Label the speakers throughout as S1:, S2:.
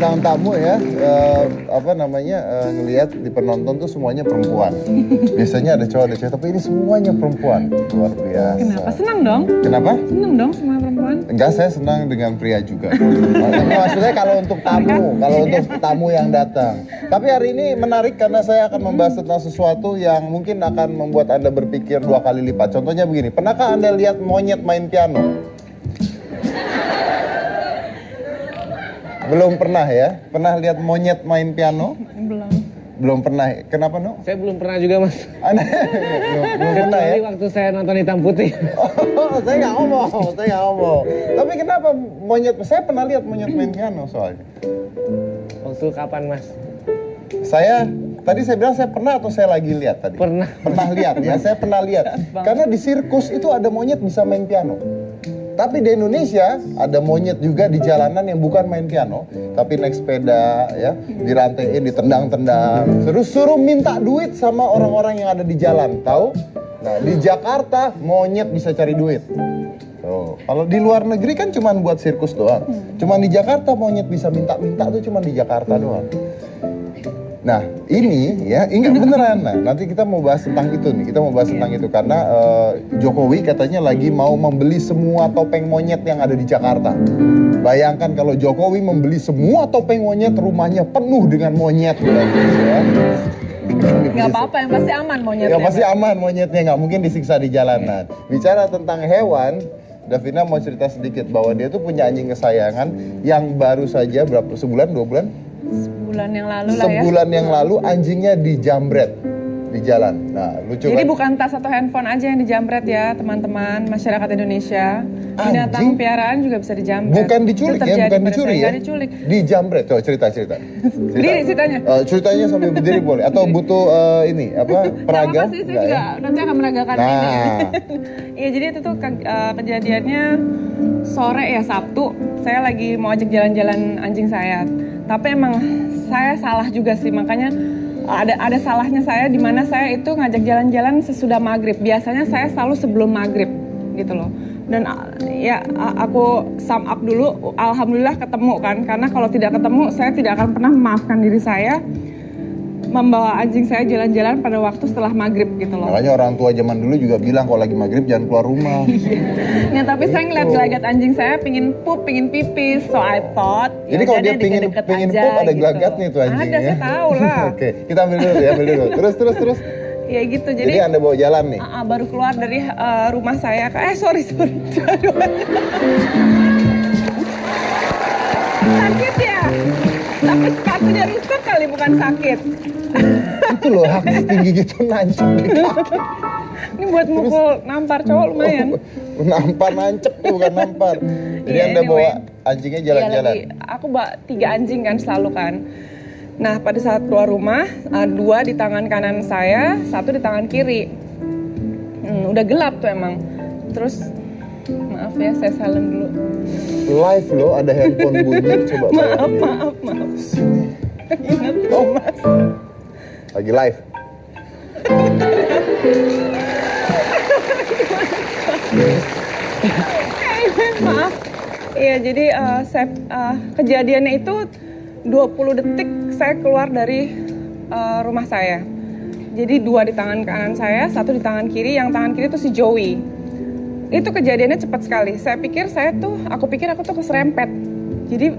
S1: bintang tamu ya, ngelihat di penonton tuh semuanya perempuan. Biasanya ada cowok ada cewek, tapi ini semuanya perempuan. Luar biasa.
S2: Kenapa? Senang dong.
S1: Kenapa?
S2: Senang dong semua perempuan.
S1: Enggak, saya senang dengan pria juga. Maksudnya kalau untuk tamu yang datang. Tapi hari ini menarik karena saya akan membahas tentang sesuatu yang mungkin akan membuat Anda berpikir 2 kali lipat. Contohnya begini, pernahkah Anda lihat monyet main piano? Belum pernah ya? Pernah lihat monyet main piano? Belum pernah. Kenapa, No?
S3: Saya belum pernah juga, Mas.
S1: belum pernah ya?
S3: Waktu saya nonton Hitam Putih.
S1: Oh, saya nggak ngomong. Tapi kenapa monyet? Saya pernah lihat monyet main piano soalnya.
S3: Waktu kapan, Mas?
S1: Tadi saya bilang saya pernah atau saya lagi lihat tadi? Pernah lihat ya, saya pernah lihat. Karena di sirkus itu ada monyet bisa main piano. Tapi di Indonesia ada monyet juga di jalanan yang bukan main piano, tapi naik sepeda ya, dirantaiin, ditendang-tendang, terus suruh minta duit sama orang-orang yang ada di jalan, tahu? Nah, di Jakarta monyet bisa cari duit. Tuh. Kalau di luar negeri kan cuma buat sirkus doang. Cuman di Jakarta monyet bisa minta-minta tuh cuma di Jakarta doang. Nah, ini ya, ingat beneran. Nah, nanti kita mau bahas tentang itu nih. Kita mau bahas tentang itu karena Jokowi katanya lagi mau membeli semua topeng monyet yang ada di Jakarta. Bayangkan kalau Jokowi membeli semua topeng monyet, rumahnya penuh dengan monyet. Ya.
S2: Nggak apa-apa, yang pasti aman monyetnya.
S1: Ya pasti aman monyetnya, nggak mungkin disiksa di jalanan. Bicara tentang hewan, Davina mau cerita sedikit bahwa dia tuh punya anjing kesayangan yang baru saja sebulan, 2 bulan?
S2: Sebulan yang lalu lah ya.
S1: Sebulan yang lalu anjingnya dijambret di jalan. Nah, lucu
S2: Jadi
S1: kan?
S2: bukan tas atau handphone aja yang dijambret ya, teman-teman masyarakat Indonesia. Binatang piaraan juga bisa dijambret.
S1: Bukan diculik ya, bukan dicuri ya.
S2: Diculik.
S1: Dijambret. Coba cerita.
S2: Berdiri ceritanya.
S1: Ceritanya sambil berdiri boleh atau butuh peraga?
S2: Nggak apa-apa sih, saya juga nanti akan meragakan ini. Iya, jadi itu tuh kejadiannya sore ya, Sabtu. Saya lagi mau ajak jalan-jalan anjing saya. Tapi emang saya salah juga sih, makanya ada salahnya saya di mana saya itu ngajak jalan-jalan sesudah maghrib. Biasanya saya selalu sebelum maghrib gitu loh. Dan ya aku sum up dulu, alhamdulillah ketemu kan. Karena kalau tidak ketemu saya tidak akan pernah memaafkan diri saya membawa anjing saya jalan-jalan pada waktu setelah maghrib gitu loh.
S1: Makanya orang tua zaman dulu juga bilang kalau lagi maghrib jangan keluar rumah.
S2: Nah, tapi saya ngeliat gelagat anjing saya pingin pup, pingin pipis, so I thought.
S1: Jadi kalau dia pingin pup ada gelagatnya tuh anjingnya.
S2: Ada, saya tahu lah.
S1: Oke, kita ambil dulu. Terus.
S2: Ya gitu, jadi
S1: Anda bawa jalan nih?
S2: Baru keluar dari rumah saya. Sorry. Sakit ya? Tapi sepatunya rusak kali, bukan sakit.
S1: Itu loh, hak tinggi gitu nancep gitu.
S2: Ini buat mukul nampar cowok lumayan.
S1: Nampar nancep tuh, bukan nampar. Jadi Anda bawa anjingnya jalan-jalan?
S2: Iya, aku bawa 3 anjing kan selalu kan. Nah, pada saat keluar rumah, 2 di tangan kanan saya, 1 di tangan kiri. Udah gelap tuh emang. Terus, maaf ya, saya silent dulu.
S1: Live loh, ada handphone bunyi, coba
S2: Maaf. Ingat Mas.
S1: Lagi live.
S2: Maaf. Iya, jadi kejadiannya itu 20 detik saya keluar dari rumah saya. Jadi 2 di tangan kanan saya, 1 di tangan kiri. Yang tangan kiri itu si Joey. Itu kejadiannya cepat sekali. Aku pikir aku tuh keserempet. Jadi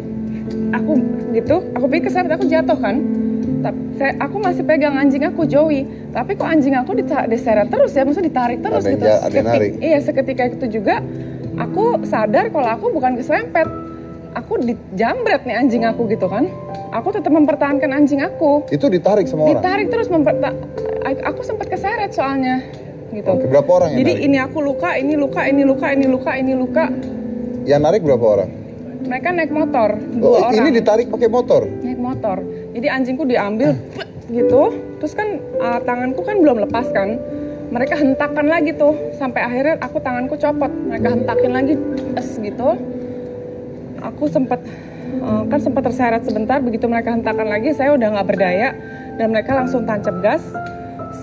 S2: aku pikir keserempet, aku jatuh kan. Aku masih pegang anjing aku Joey, tapi kok anjing aku diseret terus ya, maksudnya ditarik terus gitu. Seketika itu juga aku sadar kalau aku bukan keserempet, aku dijambret nih anjing aku gitu kan. Aku tetap mempertahankan anjing aku.
S1: Itu ditarik sama orang?
S2: Ditarik terus, aku sempat keseret soalnya gitu.
S1: Oke, berapa orang yang
S2: Jadi
S1: narik?
S2: ini aku luka, ini luka.
S1: Yang narik berapa orang?
S2: Mereka naik motor, 2 orang.
S1: Ini ditarik pakai motor?
S2: Naik motor. Jadi anjingku diambil gitu. Terus kan tanganku kan belum lepas kan. Mereka hentakan lagi tuh. Sampai akhirnya tanganku copot. Mereka hentakin lagi gitu. Aku sempat terseret sebentar. Begitu mereka hentakan lagi, saya udah nggak berdaya. Dan mereka langsung tancap gas.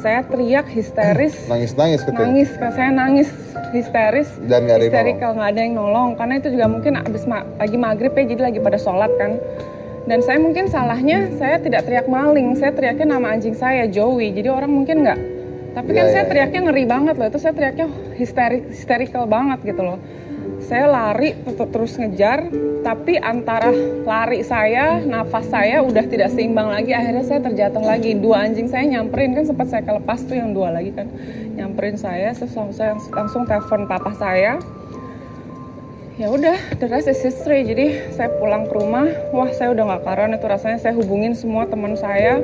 S2: Saya teriak histeris.
S1: Nangis ketika?
S2: Saya nangis histeris.
S1: Dan nggak ada yang
S2: histerikal, nggak ada yang nolong. Karena itu juga mungkin abis lagi maghrib ya, jadi lagi pada sholat kan. Dan saya mungkin salahnya, saya tidak teriak maling, saya teriaknya nama anjing saya, Joey. Jadi orang mungkin nggak. Tapi kan saya teriaknya ngeri banget loh, itu saya teriaknya hysterical banget gitu loh. Saya lari terus ngejar, tapi antara lari saya, nafas saya udah tidak seimbang lagi. Akhirnya saya terjatuh lagi. 2 anjing saya nyamperin, kan sempat saya kelepas tuh yang 2 lagi kan. Nyamperin saya, saya langsung telepon papa saya. Ya udah, the rest is history. Jadi saya pulang ke rumah, wah saya udah gak karuan itu rasanya. Saya hubungin semua teman saya,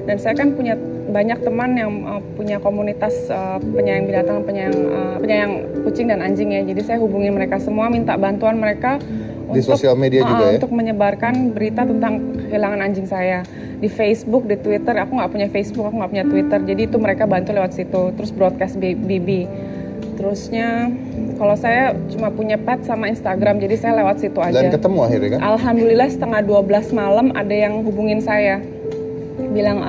S2: dan saya kan punya banyak teman yang punya komunitas penyayang binatang, penyayang kucing dan anjing ya. Jadi saya hubungin mereka semua, minta bantuan mereka
S1: di sosial media juga ya,
S2: untuk menyebarkan berita tentang kehilangan anjing saya di Facebook, di Twitter. Aku nggak punya Facebook, aku nggak punya Twitter. Jadi itu mereka bantu lewat situ. Terus broadcast BB. Terusnya kalau saya cuma punya pet sama Instagram, jadi saya lewat situ aja.
S1: Dan ketemu akhirnya kan?
S2: Alhamdulillah setengah 12 malam ada yang hubungin saya. Bilang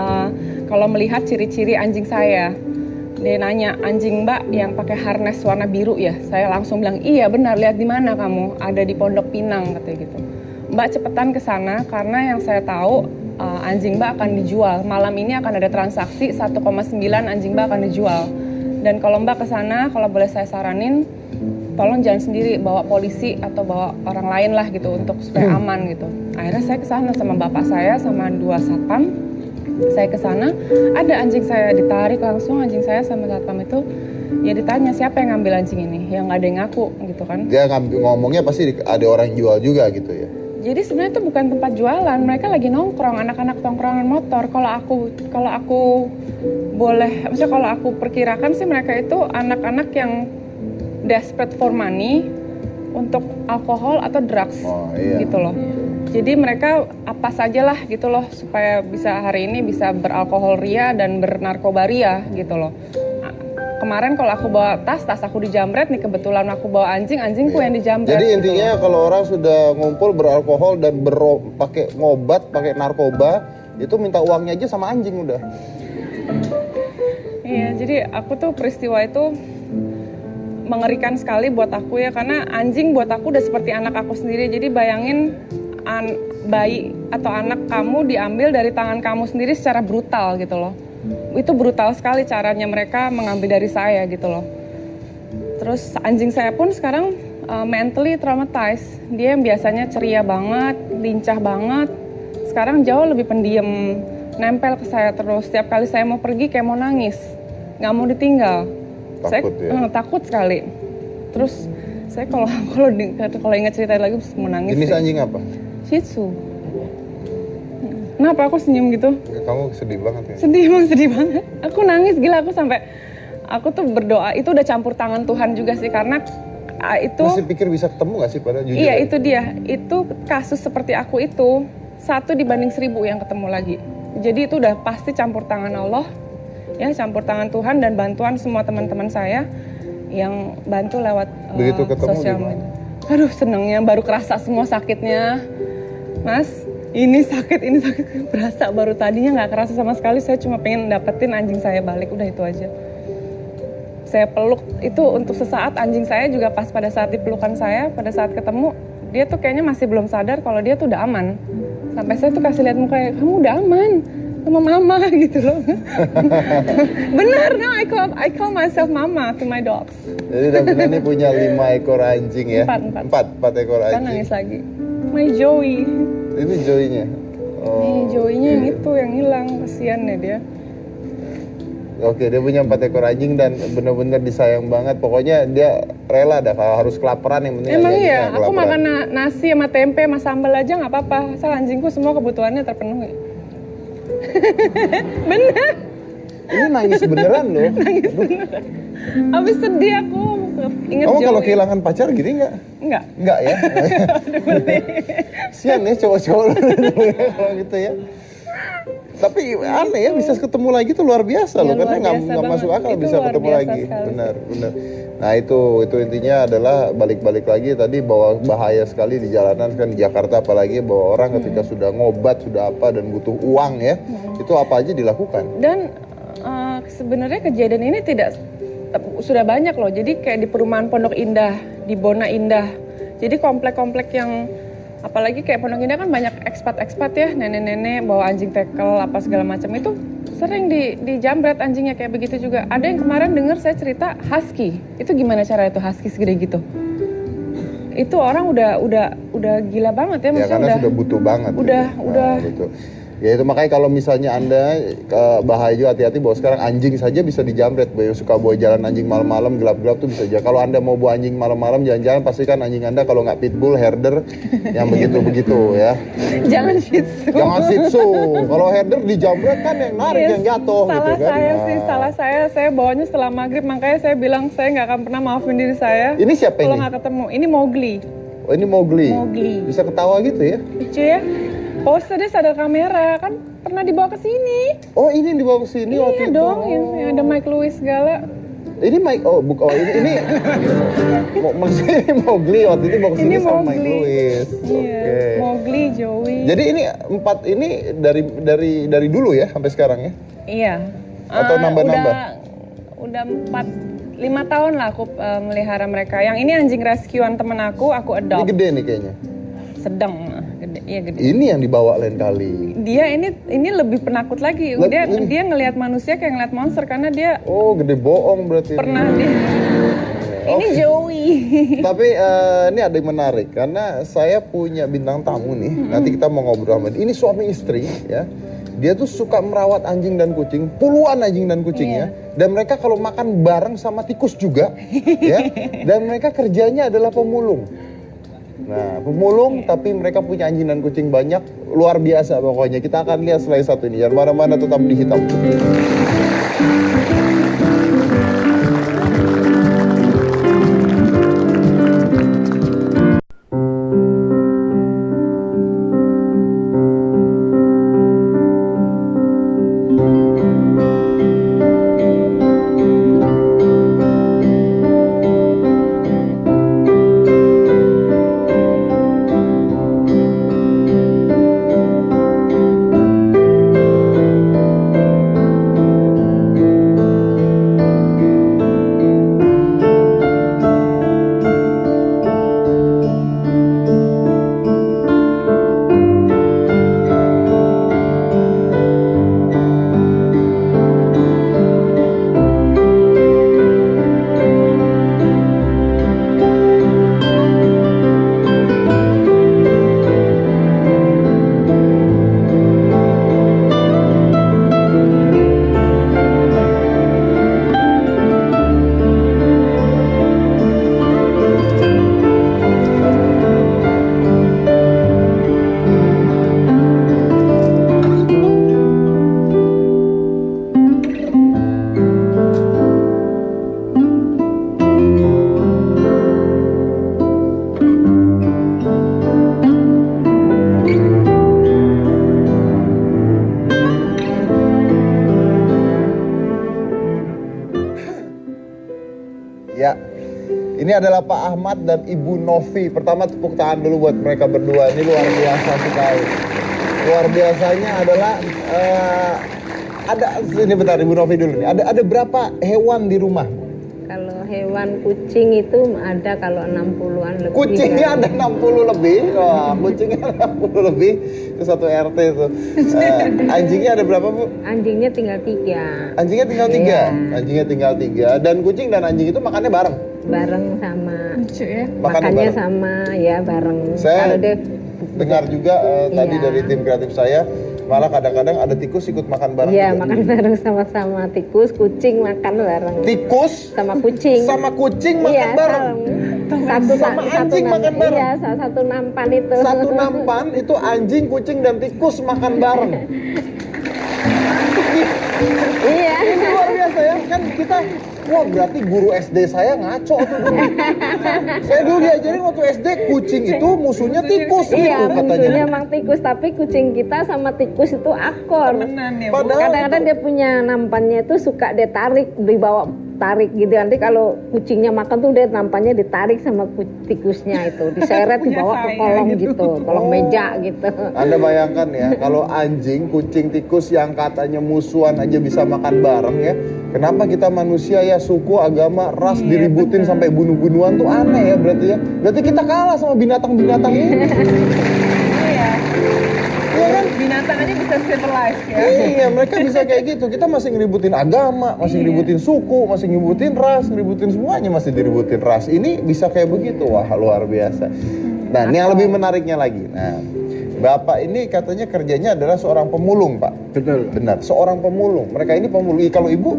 S2: kalau melihat ciri-ciri anjing saya. Dia nanya, anjing Mbak yang pakai harness warna biru ya? Saya langsung bilang, iya benar, lihat di mana kamu? Ada di Pondok Pinang katanya gitu. Mbak cepetan ke sana karena yang saya tahu anjing Mbak akan dijual. Malam ini akan ada transaksi 1,9 anjing Mbak akan dijual. Dan kalau Mbak ke sana, kalau boleh saya saranin, tolong jangan sendiri, bawa polisi atau bawa orang lain lah gitu untuk supaya aman gitu. Akhirnya saya ke sana sama bapak saya sama 2 satpam. Saya ke sana, ada anjing saya ditarik langsung, anjing saya sama satpam itu. Ya ditanya siapa yang ngambil anjing ini, yang nggak ada yang ngaku gitu kan.
S1: Dia ngomongnya pasti ada orang jual juga gitu ya.
S2: Jadi sebenarnya itu bukan tempat jualan, mereka lagi nongkrong, anak-anak tongkrongan motor. Kalau aku boleh, maksudnya kalau aku perkirakan sih mereka itu anak-anak yang desperate for money untuk alkohol atau drugs gitu loh. Jadi mereka apa sajalah gitu loh supaya bisa hari ini bisa beralkohol ria dan bernarkoba ria gitu loh. Kemarin kalau aku bawa tas aku dijamret nih, kebetulan aku bawa anjingku yang dijamret.
S1: Jadi
S2: gitu
S1: intinya
S2: loh.
S1: kalau orang sudah ngumpul beralkohol dan pakai ngobat, pakai narkoba, itu minta uangnya aja sama anjing udah.
S2: Iya, jadi aku tuh peristiwa itu mengerikan sekali buat aku ya, karena anjing buat aku udah seperti anak aku sendiri. Jadi bayangin bayi atau anak kamu diambil dari tangan kamu sendiri secara brutal gitu loh. Itu brutal sekali caranya mereka mengambil dari saya gitu loh. Terus anjing saya pun sekarang mentally traumatized. Dia yang biasanya ceria banget, lincah banget, sekarang jauh lebih pendiam, nempel ke saya terus. Setiap kali saya mau pergi kayak mau nangis, nggak mau ditinggal.
S1: Takut
S2: saya takut sekali. Terus saya kalau ingat cerita lagi mau nangis.
S1: Jenis anjing apa?
S2: Shih Tzu. Kenapa aku senyum gitu?
S1: Kamu sedih banget ya?
S2: Sedih banget. Aku nangis gila, aku tuh berdoa, itu udah campur tangan Tuhan juga sih, karena itu...
S1: Masih pikir bisa ketemu gak sih pada jujur?
S2: Iya, itu dia. Itu kasus seperti aku itu, 1 dibanding 1000 yang ketemu lagi. Jadi itu udah pasti campur tangan Allah, ya campur tangan Tuhan dan bantuan semua teman-teman saya yang bantu lewat
S1: begitu ketemu
S2: sosial media. Aduh senengnya, baru kerasa semua sakitnya. Mas, ini sakit berasa baru, tadinya nggak kerasa sama sekali. Saya cuma pengen dapetin anjing saya balik, udah itu aja. Saya peluk itu untuk sesaat, anjing saya juga pas pada saat dipelukan saya, pada saat ketemu, dia tuh kayaknya masih belum sadar kalau dia tuh udah aman. Sampai saya tuh kasih lihat mukanya, kamu udah aman sama mama gitu loh. Bener, no, I call myself mama to my dogs.
S1: Jadi Davina ini punya 5 ekor anjing ya? 4 ekor anjing.
S2: Kan nangis lagi. My Joey.
S1: Ini Joey-nya?
S2: Oh, nih Joey-nya yang itu yang hilang, kasihan ya dia.
S1: Oke, dia punya 4 ekor anjing dan benar-benar disayang banget. Pokoknya dia rela dah kalau harus kelaparan, yang penting
S2: emang iya, aku makan nasi sama tempe sama sambal aja nggak apa-apa. Asal anjingku semua kebutuhannya terpenuhi. Bener.
S1: Ini nangis beneran loh.
S2: Nangis beneran. Abis sedih aku inget
S1: Kamu
S2: Joey.
S1: kalau kehilangan pacar gini nggak?
S2: Enggak.
S1: Enggak ya? Sian ya cowok-cowok kalau gitu ya. Tapi aneh ya, bisa ketemu lagi tuh luar biasa loh, karena nggak masuk akal itu bisa ketemu lagi. Benar. Nah itu intinya adalah balik lagi tadi bahwa bahaya sekali di jalanan kan, di Jakarta apalagi, bahwa orang ketika sudah ngobat sudah apa dan butuh uang ya, itu apa aja dilakukan.
S2: Dan sebenarnya kejadian ini sudah banyak loh. Jadi kayak di perumahan Pondok Indah, di Bona Indah. Jadi komplek-komplek yang Apalagi kayak Pondok Indah kan banyak ekspat-ekspat ya, nenek-nenek bawa anjing tekel apa segala macam itu sering dijambret anjingnya kayak begitu juga. Ada yang kemarin dengar saya cerita husky. Itu gimana cara itu husky segede gitu? Itu orang udah gila banget ya,
S1: Ya
S2: maksudnya
S1: karena sudah butuh banget.
S2: udah.
S1: Gitu. Ya itu makanya kalau misalnya Anda bahaya juga, hati-hati bahwa sekarang anjing saja bisa dijamret. Bahwa suka bawa jalan anjing malam-malam gelap-gelap tuh bisa aja. Kalau Anda mau bawa anjing malam-malam jalan-jalan, pastikan anjing Anda kalau nggak pitbull, herder yang begitu-begitu ya.
S2: Jangan Shih Tzu.
S1: Jangan Shih Tzu. Kalau herder dijamret kan yang narik yang jatuh
S2: salah
S1: gitu kan.
S2: saya sih, salah saya bawanya setelah maghrib, makanya saya bilang saya nggak akan pernah maafin diri saya.
S1: Ini siapa
S2: kalau
S1: ini?
S2: nggak ketemu. Ini Mowgli.
S1: Oh ini Mowgli.
S2: Mowgli.
S1: Bisa ketawa gitu ya?
S2: Lucu ya. Pose dia sadar kamera kan pernah dibawa ke sini.
S1: Oh ini yang dibawa ke sini waktu
S2: Iya
S1: itu.
S2: dong, yang ada Mike Lewis segala.
S1: Ini Mike, ini maksudnya ini Mowgli waktu itu bawa ke sini
S2: Ini
S1: sama Mike
S2: Mowgli.
S1: Lewis.
S2: Iya,
S1: Oke.
S2: Mowgli, Joey.
S1: Jadi ini 4 ini dari dulu ya sampai sekarang ya?
S2: Iya.
S1: Atau nambah-nambah?
S2: Udah 5 tahun lah aku melihara mereka. Yang ini anjing rescuean temen aku
S1: Ini
S2: adopt.
S1: gede nih kayaknya.
S2: Sedang, gede. Iya gede.
S1: Ini yang dibawa lain kali.
S2: Dia ini lebih penakut lagi. Dia ngelihat manusia kayak ngelihat monster karena dia
S1: Oh gede bohong berarti.
S2: pernah Ini Joey.
S1: Tapi ini ada yang menarik karena saya punya bintang tamu nih. Nanti kita mau ngobrol sama dia. Ini suami istri ya. Dia tuh suka merawat anjing dan kucing, puluhan anjing dan kucing ya. Dan mereka kalau makan bareng sama tikus juga ya. Dan mereka kerjanya adalah pemulung. Nah, pemulung tapi mereka punya anjing dan kucing banyak, luar biasa pokoknya. Kita akan lihat selain satu ini. Jangan mana-mana, tetap di Hitam Putih. Ya, ini adalah Pak Ahmad dan Ibu Novi. Pertama tepuk tangan dulu buat mereka berdua. Ini luar biasa sekali. Luar biasanya adalah ada ini bentar Ibu Novi dulu nih. Ada berapa hewan di rumah?
S4: Kalau hewan kucing itu ada kalau 60-an lebih.
S1: Kucingnya
S4: kan.
S1: ada 60 lebih. Wah, kucingnya ada 60 lebih. Itu satu RT itu. Anjingnya ada berapa, Bu?
S4: Anjingnya tinggal 3.
S1: Anjingnya tinggal 3.
S4: Iya.
S1: Anjingnya tinggal 3 dan kucing dan anjing itu makannya bareng.
S4: Bareng sama
S2: Lucu ya.
S1: Makannya
S4: makannya
S1: bareng.
S4: sama ya bareng.
S1: Saya
S4: Kalau dia
S1: dengar juga tadi
S4: Iya.
S1: dari tim kreatif saya, malah kadang-kadang ada tikus ikut makan bareng
S4: iya
S1: juga.
S4: makan bareng sama-sama tikus, kucing makan bareng.
S1: Tikus
S4: Sama kucing.
S1: sama kucing makan
S4: iya,
S1: bareng.
S4: Satu
S1: Sama anjing makan bareng.
S4: Iya, satu nampan itu.
S1: Satu nampan itu anjing, kucing dan tikus makan bareng.
S4: Iya.
S1: Ini luar biasa ya, kan kita, wah berarti guru SD saya ngaco tuh dulu. Saya dulu diajarin waktu SD, kucing itu musuhnya tikus
S4: Iya,
S1: gitu
S4: musuhnya
S1: katanya.
S4: emang tikus, tapi kucing kita sama tikus itu akor.
S2: Temenan ya, Bu.
S1: Padahal
S4: Kadang-kadang dia punya nampannya itu suka dia tarik, dibawa tarik gitu. Nanti kalau kucingnya makan tuh dia nampaknya ditarik sama tikusnya itu, diseret dibawa ke kolong gitu, kolong meja gitu.
S1: Anda bayangkan ya, kalau anjing, kucing, tikus yang katanya musuhan aja bisa makan bareng ya. Kenapa kita manusia ya suku, agama, ras diributin sampai bunuh-bunuhan tuh aneh ya berarti ya. Berarti kita kalah sama binatang-binatang ini.
S2: Iya.
S1: Iya kan?
S2: Binatang aja bisa civilized ya.
S1: Iya, mereka bisa kayak gitu. Kita masih ngeributin agama, masih ngeributin suku, masih ngeributin ras, ngeributin semuanya masih diributin ras. Ini bisa kayak begitu, wah luar biasa. Nah, ini yang lebih menariknya lagi. Nah, Bapak ini katanya kerjanya adalah seorang pemulung, Pak.
S5: Betul.
S1: Benar, seorang pemulung. Mereka ini pemulung. Kalau Ibu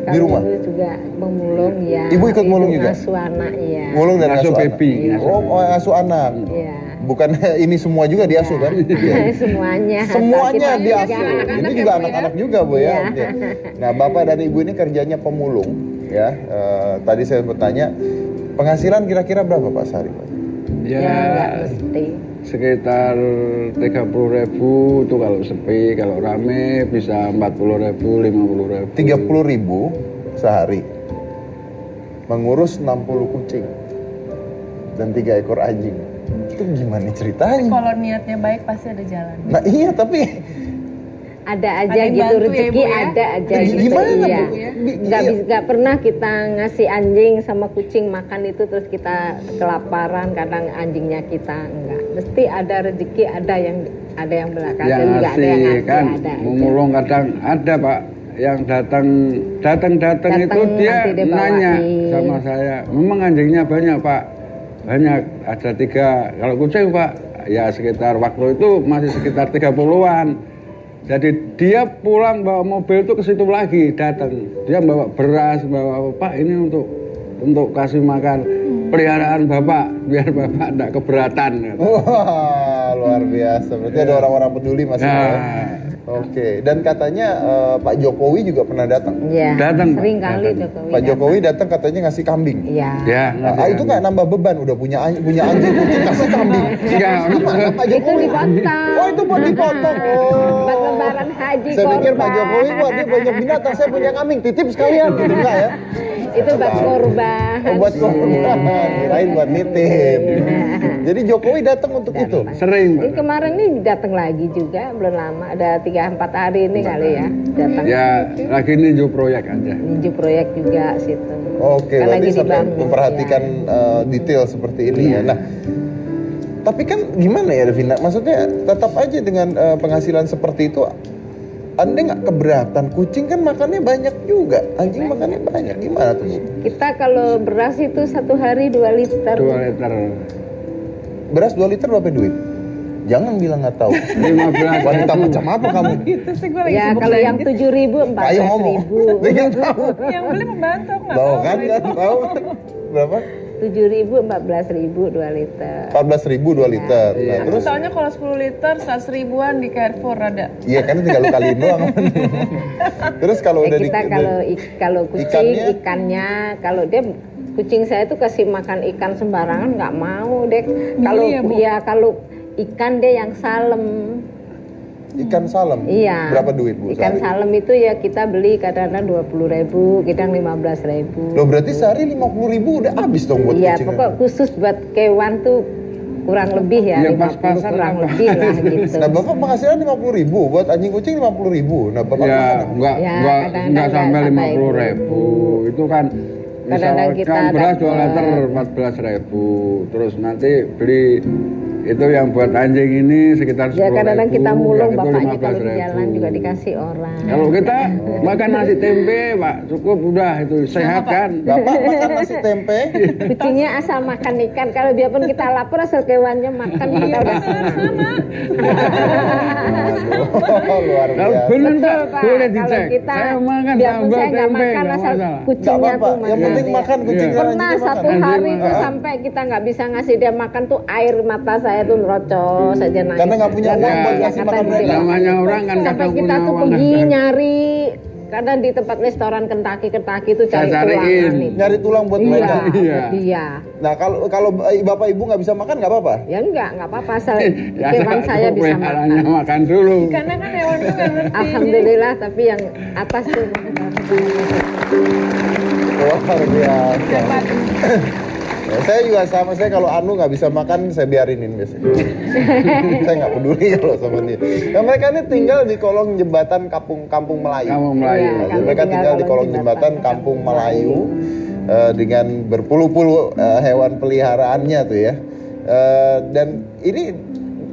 S1: di rumah?
S4: Ibu juga memulung ya.
S1: Ibu ikut mulung juga?
S4: Ngasuh anak ya.
S1: Mulung dan
S5: Ngasuh
S1: ngasuh anak.
S5: baby.
S1: Oh, ngasuh anak.
S4: Iya.
S1: Bukan ini semua juga diasuh kan? Iya.
S4: Semuanya.
S1: Semuanya
S4: Kita
S1: diasuh.
S4: juga
S1: Ini juga anak-anak juga, Bu ya.
S4: Iya.
S1: Oke. Nah, Bapak dan Ibu ini kerjanya pemulung ya. Tadi saya bertanya, penghasilan kira-kira berapa Pak sehari, Pak?
S5: Ya,
S4: Ya, nggak mesti.
S5: sekitar 30.000 itu kalau sepi, kalau rame bisa 40.000, 50.000.
S1: 30.000 sehari. Mengurus 60 kucing dan 3 ekor anjing. Itu gimana ceritanya?
S2: Kalau niatnya baik pasti ada jalan.
S1: Nah iya, tapi
S4: Ada aja
S2: Ada yang
S4: gitu
S2: bantu ya,
S4: rezeki,
S2: Ibu, ya?
S4: ada aja gitu.
S1: Gimana,
S4: Iya.
S1: Bu?
S4: Nggak pernah kita ngasih anjing sama kucing makan itu terus kita kelaparan, kadang anjingnya kita enggak. Mesti ada rezeki, ada yang belakang
S5: Yang
S4: juga ada yang
S5: ngasih
S4: ngasih,
S5: kan,
S4: ada.
S5: memulung kadang ada Pak yang datang itu
S4: Datang,
S5: dia
S4: nanti dia
S5: nanya
S4: bawain.
S5: sama saya, memang anjingnya banyak Pak, banyak, ada 3, kalau kucing Pak ya sekitar waktu itu masih sekitar 30-an. Jadi dia pulang bawa mobil itu ke situ lagi, datang dia bawa beras, bawa apa, Pak ini untuk kasih makan peliharaan Bapak biar Bapak tidak keberatan.
S1: wah luar biasa. Berarti ada orang-orang peduli masih.
S5: Nah.
S1: Oke. Dan katanya Pak Jokowi juga pernah datang.
S4: Iya.
S5: Datang, Pak.
S4: Sering kali
S5: Datang.
S4: Jokowi.
S1: Pak Jokowi datang katanya ngasih kambing.
S4: Iya.
S5: Ya,
S1: Nah, itu nggak nambah beban, udah punya anjing kucing kasih kambing.
S5: Enggak.
S1: Gimana Pak
S4: Itu
S1: Jokowi?
S4: dipotong.
S1: Oh itu buat dipotong.
S4: Buat
S1: Oh.
S4: lebaran haji
S1: Saya pikir Pak
S4: korban.
S1: Jokowi, wah dia banyak binatang, saya punya kambing, titip sekalian gitu enggak ya?
S4: Itu buat korban.
S1: Oh, buat korban, kirain buat nitip. Jadi Jokowi datang untuk itu.
S5: Sering Pak.
S4: Ini kemarin nih datang lagi juga, belum lama, ada 3-4 hari ini kali ya datang.
S5: Ya lagi ninju proyek aja.
S4: Ninju proyek juga situ.
S1: Oke,
S4: Kan
S1: berarti
S4: lagi
S1: sampai
S4: dibangun,
S1: memperhatikan detail seperti ini ya. Nah, tapi kan gimana ya Devina? Maksudnya tetap aja dengan penghasilan seperti itu, Anda nggak keberatan? Kucing kan makannya banyak juga, anjing makannya banyak. Gimana tuh Bu?
S4: Kita kalau beras itu 1 hari 2 liter.
S5: 2 liter.
S1: Beras 2 liter berapa duit? Jangan bilang nggak tahu.
S5: 15.
S1: Wanita macam apa kamu?
S2: Gitu sih gue lagi
S4: Ya
S2: sibuk
S4: kalau yang
S2: belanja.
S4: 7.000
S1: Ayo ngomong.
S4: 14.000.
S1: Dia tahu.
S2: Yang beli pembantu aku nggak
S1: Tahu
S2: tahu.
S1: kan? Nggak tahu. Berapa?
S4: 7.000 14.000 2 liter.
S1: 14.000 2 liter. Nah,
S2: Aku
S1: terus
S2: taunya kalau 10 liter 100 ribuan di Carrefour ada.
S1: iya kan tinggal lu kaliin doang. Terus kalau udah
S4: Kita kalau kucing
S1: ikannya?
S4: ikannya kalau dia kucing saya tuh kasih makan ikan sembarangan nggak mau deh. Kalau
S2: ya, Bu?
S4: ya kalau ikan dia yang salem.
S1: ikan salem.
S4: Iya.
S1: Berapa duit Bu?
S4: Ikan
S1: sehari?
S4: salem itu ya kita beli kadang-kadang 20.000, kadang 15.000.
S1: Loh berarti sehari 50.000 udah habis dong buat
S4: Iya,
S1: kucing.
S4: pokok khusus buat kewan tuh kurang lebih ya,
S5: Iya,
S4: 50
S5: pas-pasan
S4: kurang
S5: lah.
S4: lebih lah gitu.
S1: Nah bapak penghasilan 50.000 buat anjing kucing 50.000. Nah bapak
S5: Ya
S1: gimana?
S5: enggak
S4: Ya,
S5: enggak
S4: kadang-kadang
S5: sampai
S4: nggak
S5: 50.000. Itu kan
S4: Kadang-kadang kita
S5: misalkan beras 2
S4: dapat.
S5: liter 14.000. Terus nanti beli itu yang buat anjing ini sekitar 10.000.
S4: Ya kadang-kadang kita mulung
S5: yang itu
S4: bapaknya kalau di
S5: 15.000.
S4: jalan juga dikasih orang.
S5: Kalau kita makan nasi tempe, Pak, cukup udah itu sehat kan.
S1: Bapak makan nasi tempe.
S4: Kucingnya asal makan ikan, kalau biarpun kita lapar asal kewannya makan kita udah senang.
S1: Aduh, luar
S5: Kalau
S1: biasa.
S5: bener Pak,
S4: Pak,
S5: boleh
S4: kalau
S5: dicek.
S4: kita
S5: Saya makan
S4: biarpun
S5: sambal
S4: saya nggak
S5: tempe,
S4: makan
S5: nggak
S4: asal
S5: masalah.
S1: Nggak
S4: kucingnya
S1: apa-apa,
S4: tuh
S1: yang
S4: makan.
S1: penting makan kucing dan
S4: Pernah
S1: anjingnya
S4: satu
S1: makan.
S4: hari
S5: Anjing
S4: itu
S5: makan.
S4: sampai kita nggak bisa ngasih dia makan tuh air mata saya tuh nerocos saja nangis.
S1: Karena nggak punya uang buat
S5: Ya,
S1: ngasih
S4: kata
S1: makan
S4: dia.
S1: mereka.
S5: Namanya orang kan
S4: Sampai
S5: kadang
S4: kita
S5: punya
S4: tuh
S5: uang.
S4: pergi nyari, kadang di tempat restoran Kentucky itu cari
S5: Saya cariin.
S4: tulangan itu.
S1: Nyari tulang buat
S4: Iya,
S1: mereka.
S5: Iya.
S4: buat dia.
S1: Nah kalau bapak ibu nggak bisa makan nggak apa-apa.
S4: Ya nggak apa-apa asal
S5: Ya,
S4: kewan saya bisa
S5: peliharannya
S4: makan.
S5: makan dulu.
S2: Karena kan hewan itu nggak ngerti.
S4: Alhamdulillah, tapi yang atas tuh
S1: Luar biasa. Ya, saya juga sama, saya kalau Anu nggak bisa makan, saya biarinin biasanya. Saya nggak peduli kalau sama dia. Nah, mereka ini tinggal di kolong jembatan Kampung Melayu.
S5: Kampung Melayu.
S4: Iya,
S1: Jadi mereka tinggal di kolong jembatan Kampung Melayu dengan berpuluh-puluh hewan peliharaannya tuh ya. Dan ini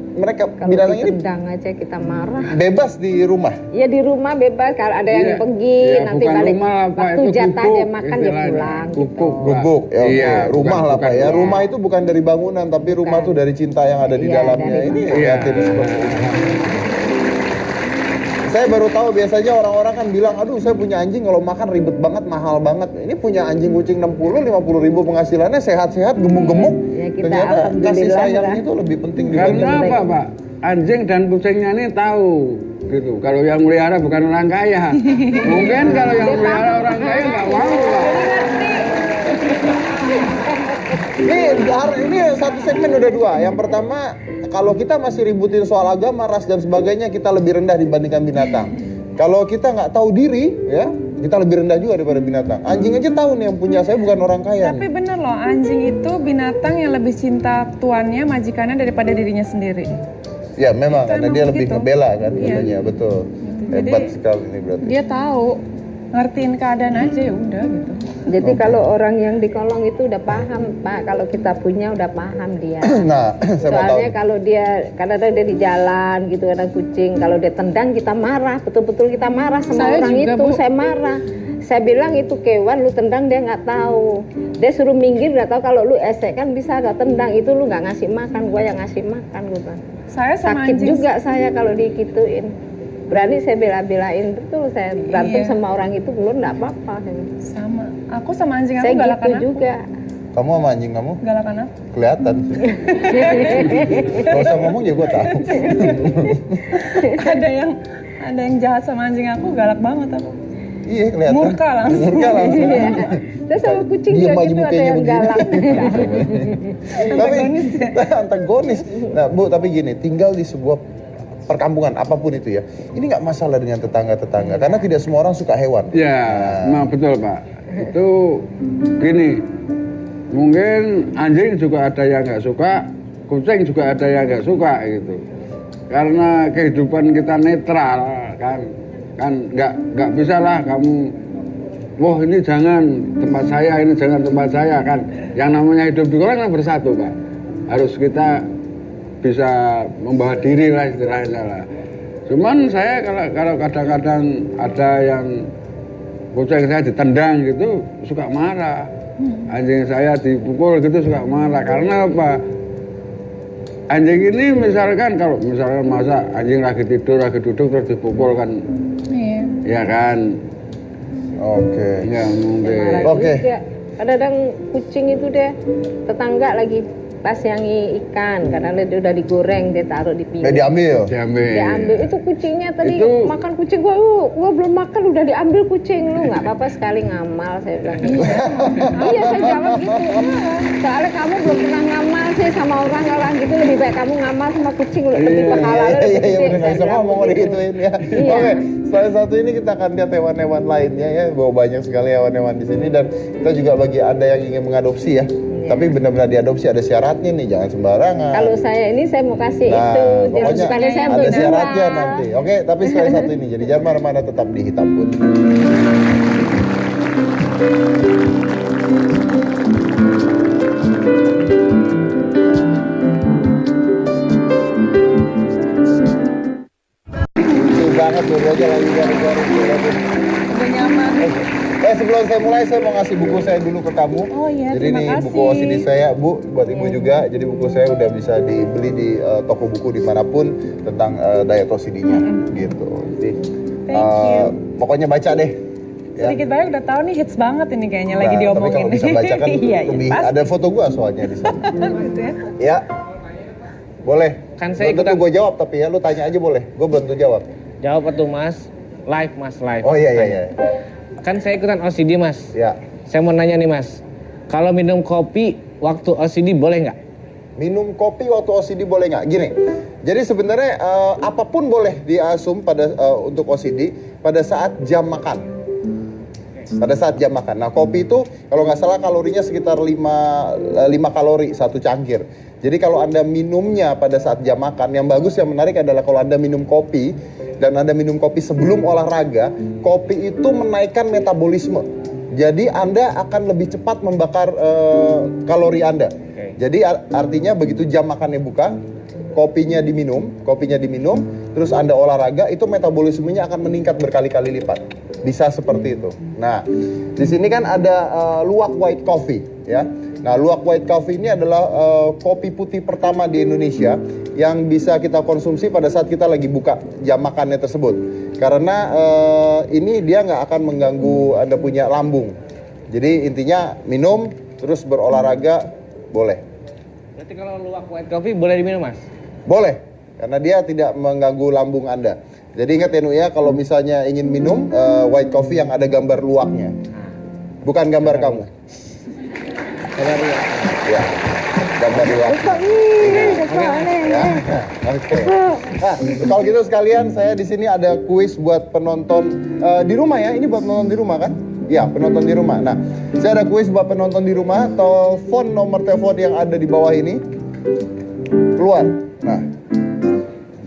S1: mereka
S4: Kalau
S1: binatang ini
S4: ditendang aja kita marah.
S1: bebas di rumah.
S4: Ya di rumah bebas, kalau ada yang
S5: Iya.
S4: pergi
S5: Iya,
S4: nanti
S5: bukan
S4: balik
S5: rumah lah, Pak.
S4: waktu
S5: Itu
S4: jatah
S5: gubuk
S4: dia makan dia
S5: istilahnya.
S4: pulang
S5: Gubuk,
S4: gitu.
S5: Pak.
S1: Gubuk, ya, oke.
S5: Iya,
S1: Rumah lah Pak ya.
S4: bukan.
S1: Rumah itu bukan dari bangunan, tapi rumah
S4: Bukan.
S1: tuh dari cinta yang ada di
S4: Iya,
S1: dalamnya.
S4: dari
S1: Ini
S5: Iya.
S1: hati seperti itu. Saya baru tahu biasanya orang-orang kan bilang, aduh saya punya anjing kalau makan ribet banget, mahal banget. Ini punya anjing kucing 60 ribu penghasilannya, sehat-sehat, gemuk-gemuk.
S4: Ya, kita
S1: Ternyata kasih
S4: alhamdulillah
S1: sayang
S4: lah.
S1: itu lebih penting dibanding
S5: Karena apa, Pak? Anjing dan kucingnya ini tahu gitu. Kalau yang melihara bukan orang kaya. Mungkin kalau yang melihara orang kaya nggak mau, Pak.
S1: Ini satu segmen udah dua. Yang pertama, kalau kita masih ributin soal agama, ras dan sebagainya, kita lebih rendah dibandingkan binatang. Kalau kita nggak tahu diri, ya kita lebih rendah juga daripada binatang. Anjing aja tahu nih yang punya saya bukan orang kaya.
S2: Tapi
S1: Nih.
S2: bener loh, anjing itu binatang yang lebih cinta tuannya, majikannya daripada dirinya sendiri.
S1: Ya memang,
S2: Itu
S1: karena
S2: emang
S1: dia lebih
S2: begitu.
S1: ngebela kan,
S2: Iya.
S1: katanya betul.
S2: Jadi,
S1: Hebat sekali ini berarti.
S2: Dia tahu, ngertiin keadaan aja ya udah gitu.
S4: Jadi kalau orang yang di kolong itu udah paham, Pak. Kalau kita punya udah paham dia.
S1: Nah, saya mau tahu.
S4: Soalnya kalau dia kadang-kadang dia di jalan gitu, ada kucing, kalau dia tendang kita marah, betul-betul kita marah sama
S2: Saya
S4: orang
S2: juga,
S4: itu.
S2: Bu.
S4: Saya marah. Saya bilang itu kewan, lu tendang dia nggak tahu. Dia suruh minggir nggak tahu, kalau lu esek kan bisa nggak tendang, itu lu nggak ngasih makan, gua yang ngasih makan gua.
S2: Saya sama
S4: Sakit
S2: anjing
S4: juga saya kalau digituin. Berani saya bela-belain, betul saya berantem
S2: Iya.
S4: sama orang itu, belum nggak apa-apa.
S2: sama. Aku sama anjing aku
S4: Saya
S2: galakan
S4: gitu
S2: aku.
S4: juga.
S1: Kamu sama anjing kamu
S2: Galakan aku.
S1: kelihatan. Kalau usah ngomong ya gue tahu.
S2: ada yang jahat sama anjing aku, galak banget aku.
S1: Iya kelihatan.
S2: Murka langsung.
S1: Murka langsung.
S4: Iya. Saya sama kucing
S1: Diem
S4: juga
S1: aja
S4: gitu, ada
S1: mukanya
S4: yang
S1: begini.
S4: galak.
S1: Tapi
S2: Antagonis ya?
S1: antagonis. Nah Bu, tapi gini, tinggal di sebuah perkampungan apapun itu ya, ini nggak masalah dengan tetangga-tetangga karena tidak semua orang suka hewan.
S5: Ya, memang betul, Pak. Itu gini, mungkin anjing juga ada yang nggak suka, kucing juga ada yang nggak suka gitu. Karena kehidupan kita netral kan nggak bisa lah kamu, wah ini jangan tempat saya, ini jangan tempat saya kan. Yang namanya hidup di kota kan bersatu, Pak. Harus kita bisa membawa diri lah istilahnya lah. Cuman saya kalau kadang-kadang ada yang kucing saya ditendang gitu suka marah, anjing saya dipukul gitu suka marah. Karena apa? Anjing ini misalkan kalau misalkan masa anjing lagi tidur lagi duduk terus dipukul kan,
S2: Iya.
S5: ya kan?
S1: Oke.
S5: Ya mungkin.
S4: Marah
S1: Oke.
S4: juga. Kadang-kadang kucing itu deh tetangga lagi pas yang ikan karena dia udah digoreng dia taruh di pinggir.
S1: Diambil.
S4: Diambil itu kucingnya tadi
S5: Itu-
S4: makan kucing gua belum makan udah diambil kucing lu nggak apa-apa sekali ngamal saya bilang gitu. Iya saya jawab gitu. Soalnya kamu belum pernah ngamal sih sama orang gitu lebih baik kamu ngamal sama kucing lebih pahala lu lebih
S1: Iya,
S4: gede.
S1: bener, nggak
S4: Saya
S1: bisa
S4: bilang
S1: ngomong
S4: begitu.
S1: digituin ya.
S4: Iya.
S1: Oke, selain satu ini kita akan lihat hewan-hewan lainnya ya, bahwa banyak sekali hewan-hewan di sini dan kita juga bagi Anda yang ingin mengadopsi ya. Tapi benar-benar diadopsi ada syaratnya nih, jangan sembarangan.
S4: Kalau saya ini saya mau kasih
S1: Nah,
S4: itu
S1: pokoknya
S4: bukannya saya
S1: ada
S4: untuk
S1: syaratnya
S4: jual.
S1: nanti. Oke, tapi selain satu ini, jadi jangan mana-mana tetap di Hitam Putih. Lucu banget dua-duanya lagi garu-garu.
S2: Udah nyaman.
S1: Sebelum saya mulai, saya mau ngasih buku saya dulu ke kamu.
S2: Oh iya,
S1: Jadi
S2: terima
S1: ini
S2: kasih.
S1: buku OCD saya, Bu, buat Ibu juga. Jadi buku saya udah bisa dibeli di toko buku dimanapun tentang diet OCD-nya, gitu. Jadi
S2: Thank you.
S1: pokoknya baca deh. Ya.
S2: Sedikit banyak udah tahu nih hits banget ini kayaknya lagi
S1: Nah,
S2: diomongin.
S1: tapi kalau bisa baca kan
S2: Iya,
S1: lebih
S2: pasti.
S1: ada foto gua soalnya di sana.
S2: Gitu ya.
S1: Ya, boleh.
S3: Kan saya
S1: belum tentu
S3: ikutan-
S1: gue jawab tapi ya, lu tanya aja boleh. Gue belum tentu jawab.
S3: Jawab tuh Mas. Live Mas, live.
S1: Oh iya iya iya.
S3: Kan saya ikutan OCD Mas.
S1: Ya.
S3: Saya mau nanya nih Mas. Kalau minum kopi waktu OCD boleh nggak?
S1: Minum kopi waktu OCD boleh nggak? Gini, jadi sebenarnya apapun boleh diasum pada untuk OCD pada saat jam makan. pada saat jam makan. Nah, kopi itu kalau nggak salah kalorinya sekitar 5 kalori satu cangkir. Jadi kalau Anda minumnya pada saat jam makan, yang bagus, yang menarik adalah kalau Anda minum kopi dan Anda minum kopi sebelum olahraga, kopi itu menaikkan metabolisme. Jadi Anda akan lebih cepat membakar kalori Anda. Jadi artinya begitu jam makannya buka, kopinya diminum, terus Anda olahraga, itu metabolismenya akan meningkat berkali-kali lipat. Bisa seperti itu. Nah, di sini kan ada luwak white coffee, ya. Nah, luwak white coffee ini adalah kopi putih pertama di Indonesia yang bisa kita konsumsi pada saat kita lagi buka jam makannya tersebut. Karena ini dia nggak akan mengganggu Anda punya lambung. Jadi intinya minum, terus berolahraga, boleh.
S3: Berarti kalau luwak white coffee boleh diminum, Mas?
S1: Boleh, karena dia tidak mengganggu lambung Anda. Jadi ingat ya, Nu, ya, kalau misalnya ingin minum white coffee yang ada gambar luwaknya, bukan gambar kamu. Ya, gambar luwak. Ya, oke. Nah, kalau gitu sekalian, saya di sini ada kuis buat penonton di rumah ya. Ini buat penonton di rumah kan? Ya, penonton di rumah. Nah, saya ada kuis buat penonton di rumah. Telepon nomor telepon yang ada di bawah ini keluar. Nah,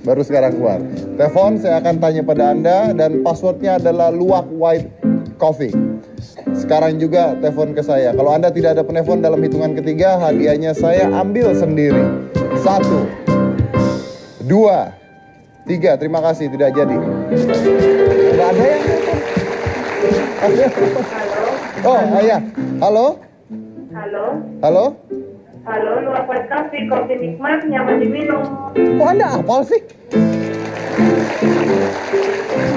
S1: baru sekarang keluar. Telepon saya akan tanya pada Anda dan passwordnya adalah luwak white coffee. Sekarang juga telepon ke saya. Kalau Anda tidak ada penelpon dalam hitungan ketiga, hadiahnya saya ambil sendiri. 1, 2, 3. Terima kasih, tidak jadi. Tidak ada yang telepon. Oh, iya. Halo?
S6: Halo,
S1: Halo?
S6: halo, luwak white coffee, kopi nikmat, nyaman diminum.
S1: Kok Anda hafal sih?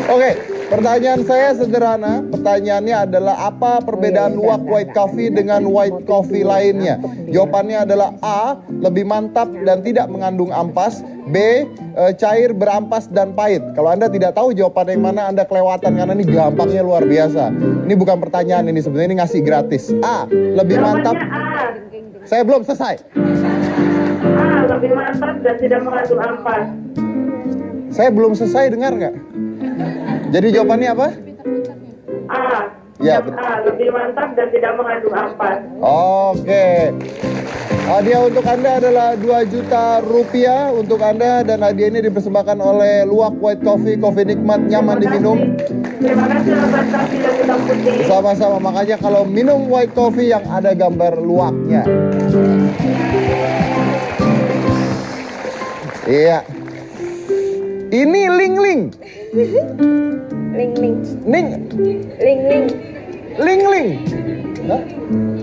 S1: Oke, pertanyaan saya sederhana. Pertanyaannya adalah apa perbedaan luwak white coffee dengan white coffee lainnya? Jawabannya adalah A, lebih mantap dan tidak mengandung ampas. B, cair, berampas dan pahit. Kalau Anda tidak tahu jawaban yang mana, Anda kelewatan karena ini gampangnya luar biasa. Ini bukan pertanyaan, ini sebenarnya ini ngasih gratis. A, lebih mantap.
S6: Jawabannya A.
S1: Saya belum selesai.
S6: A, lebih mantap dan tidak mengandung ampas.
S1: Saya belum selesai, dengar nggak? Jadi jawabannya apa?
S6: A.
S1: Ya,
S6: Yang A, lebih mantap dan tidak mengandung ampas.
S1: Oke. Hadiah untuk Anda adalah 2 juta rupiah untuk Anda, dan hadiah ini dipersembahkan oleh luwak white coffee, kopi nikmat, nyaman diminum.
S6: Terima kasih obat kopi dan hitam putih.
S1: Sama-sama, makanya kalau minum white coffee yang ada gambar luwaknya. Iya. Ini ling-ling.
S4: Ling-ling.
S1: Ning.
S4: Ling-ling.
S1: Ling-ling. Hah?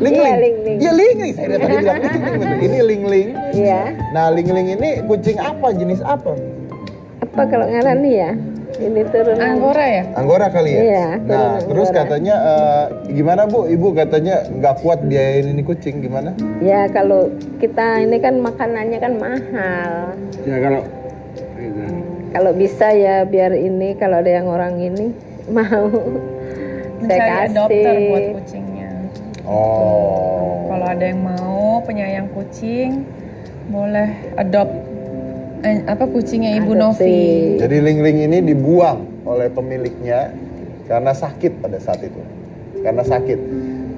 S1: Ling-ling.
S4: Iya, ling-ling.
S1: Iya, ling-ling. Saya tadi bilang ling-ling bener. Ini ling-ling.
S4: Iya.
S1: Nah, ling-ling ini kucing apa? Jenis apa?
S4: Apa kalau ngarani ya? Ini turunan.
S2: Anggora ya?
S1: Anggora kali ya?
S4: Iya,
S1: Nah,
S4: turunan
S1: terus
S4: Anggora.
S1: katanya gimana Bu? Ibu katanya nggak kuat biayain ini kucing, gimana?
S4: Ya kalau kita ini kan makanannya kan mahal.
S5: Ya kalau
S4: Kalau bisa ya biar ini kalau ada yang orang ini mau saya
S2: Mencari dokter buat
S4: kasih.
S2: kucingnya.
S1: Oh.
S2: Kalau ada yang mau penyayang kucing, boleh adopt kucingnya Ibu
S4: Adopsi.
S2: Novi.
S1: Jadi ling-ling ini dibuang oleh pemiliknya karena sakit pada saat itu. Karena sakit.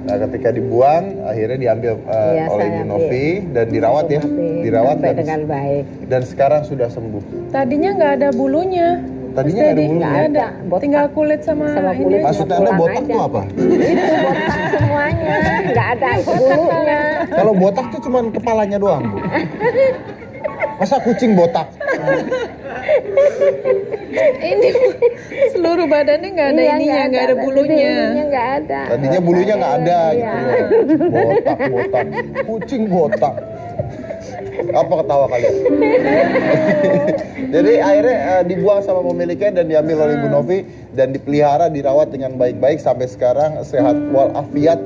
S1: Nah, ketika dibuang, akhirnya diambil
S4: Iya,
S1: oleh
S4: saya
S1: Ibu Novi dan dirawat ya.
S4: Mati.
S1: Dirawat
S4: Sampai
S1: dan,
S4: dengan baik.
S1: dan sekarang sudah sembuh.
S2: Tadinya nggak ada bulunya.
S1: Tadinya
S2: Mas
S1: nggak ada
S2: Dedi,
S1: bulunya?
S2: nggak ada.
S4: Botak.
S2: Tinggal kulit sama
S4: kulit.
S2: ini.
S1: Maksudnya Anda
S4: pulang
S1: botak
S4: aja.
S1: tuh apa?
S4: Itu botak semuanya, nggak ada bulunya.
S1: Kalau botak tuh cuma kepalanya doang, Bu. Masa kucing botak?
S2: Ini seluruh badannya nggak ada
S4: Iya,
S2: ininya, nggak ada bulunya.
S4: Bulunya nggak ada.
S1: Tadinya bulunya nggak ada
S4: Iya.
S1: gitu. Botak. Kucing botak. Apa ketawa kalian? Jadi akhirnya dibuang sama pemiliknya dan diambil oleh Ibu Novi dan dipelihara, dirawat dengan baik-baik sampai sekarang sehat walafiat,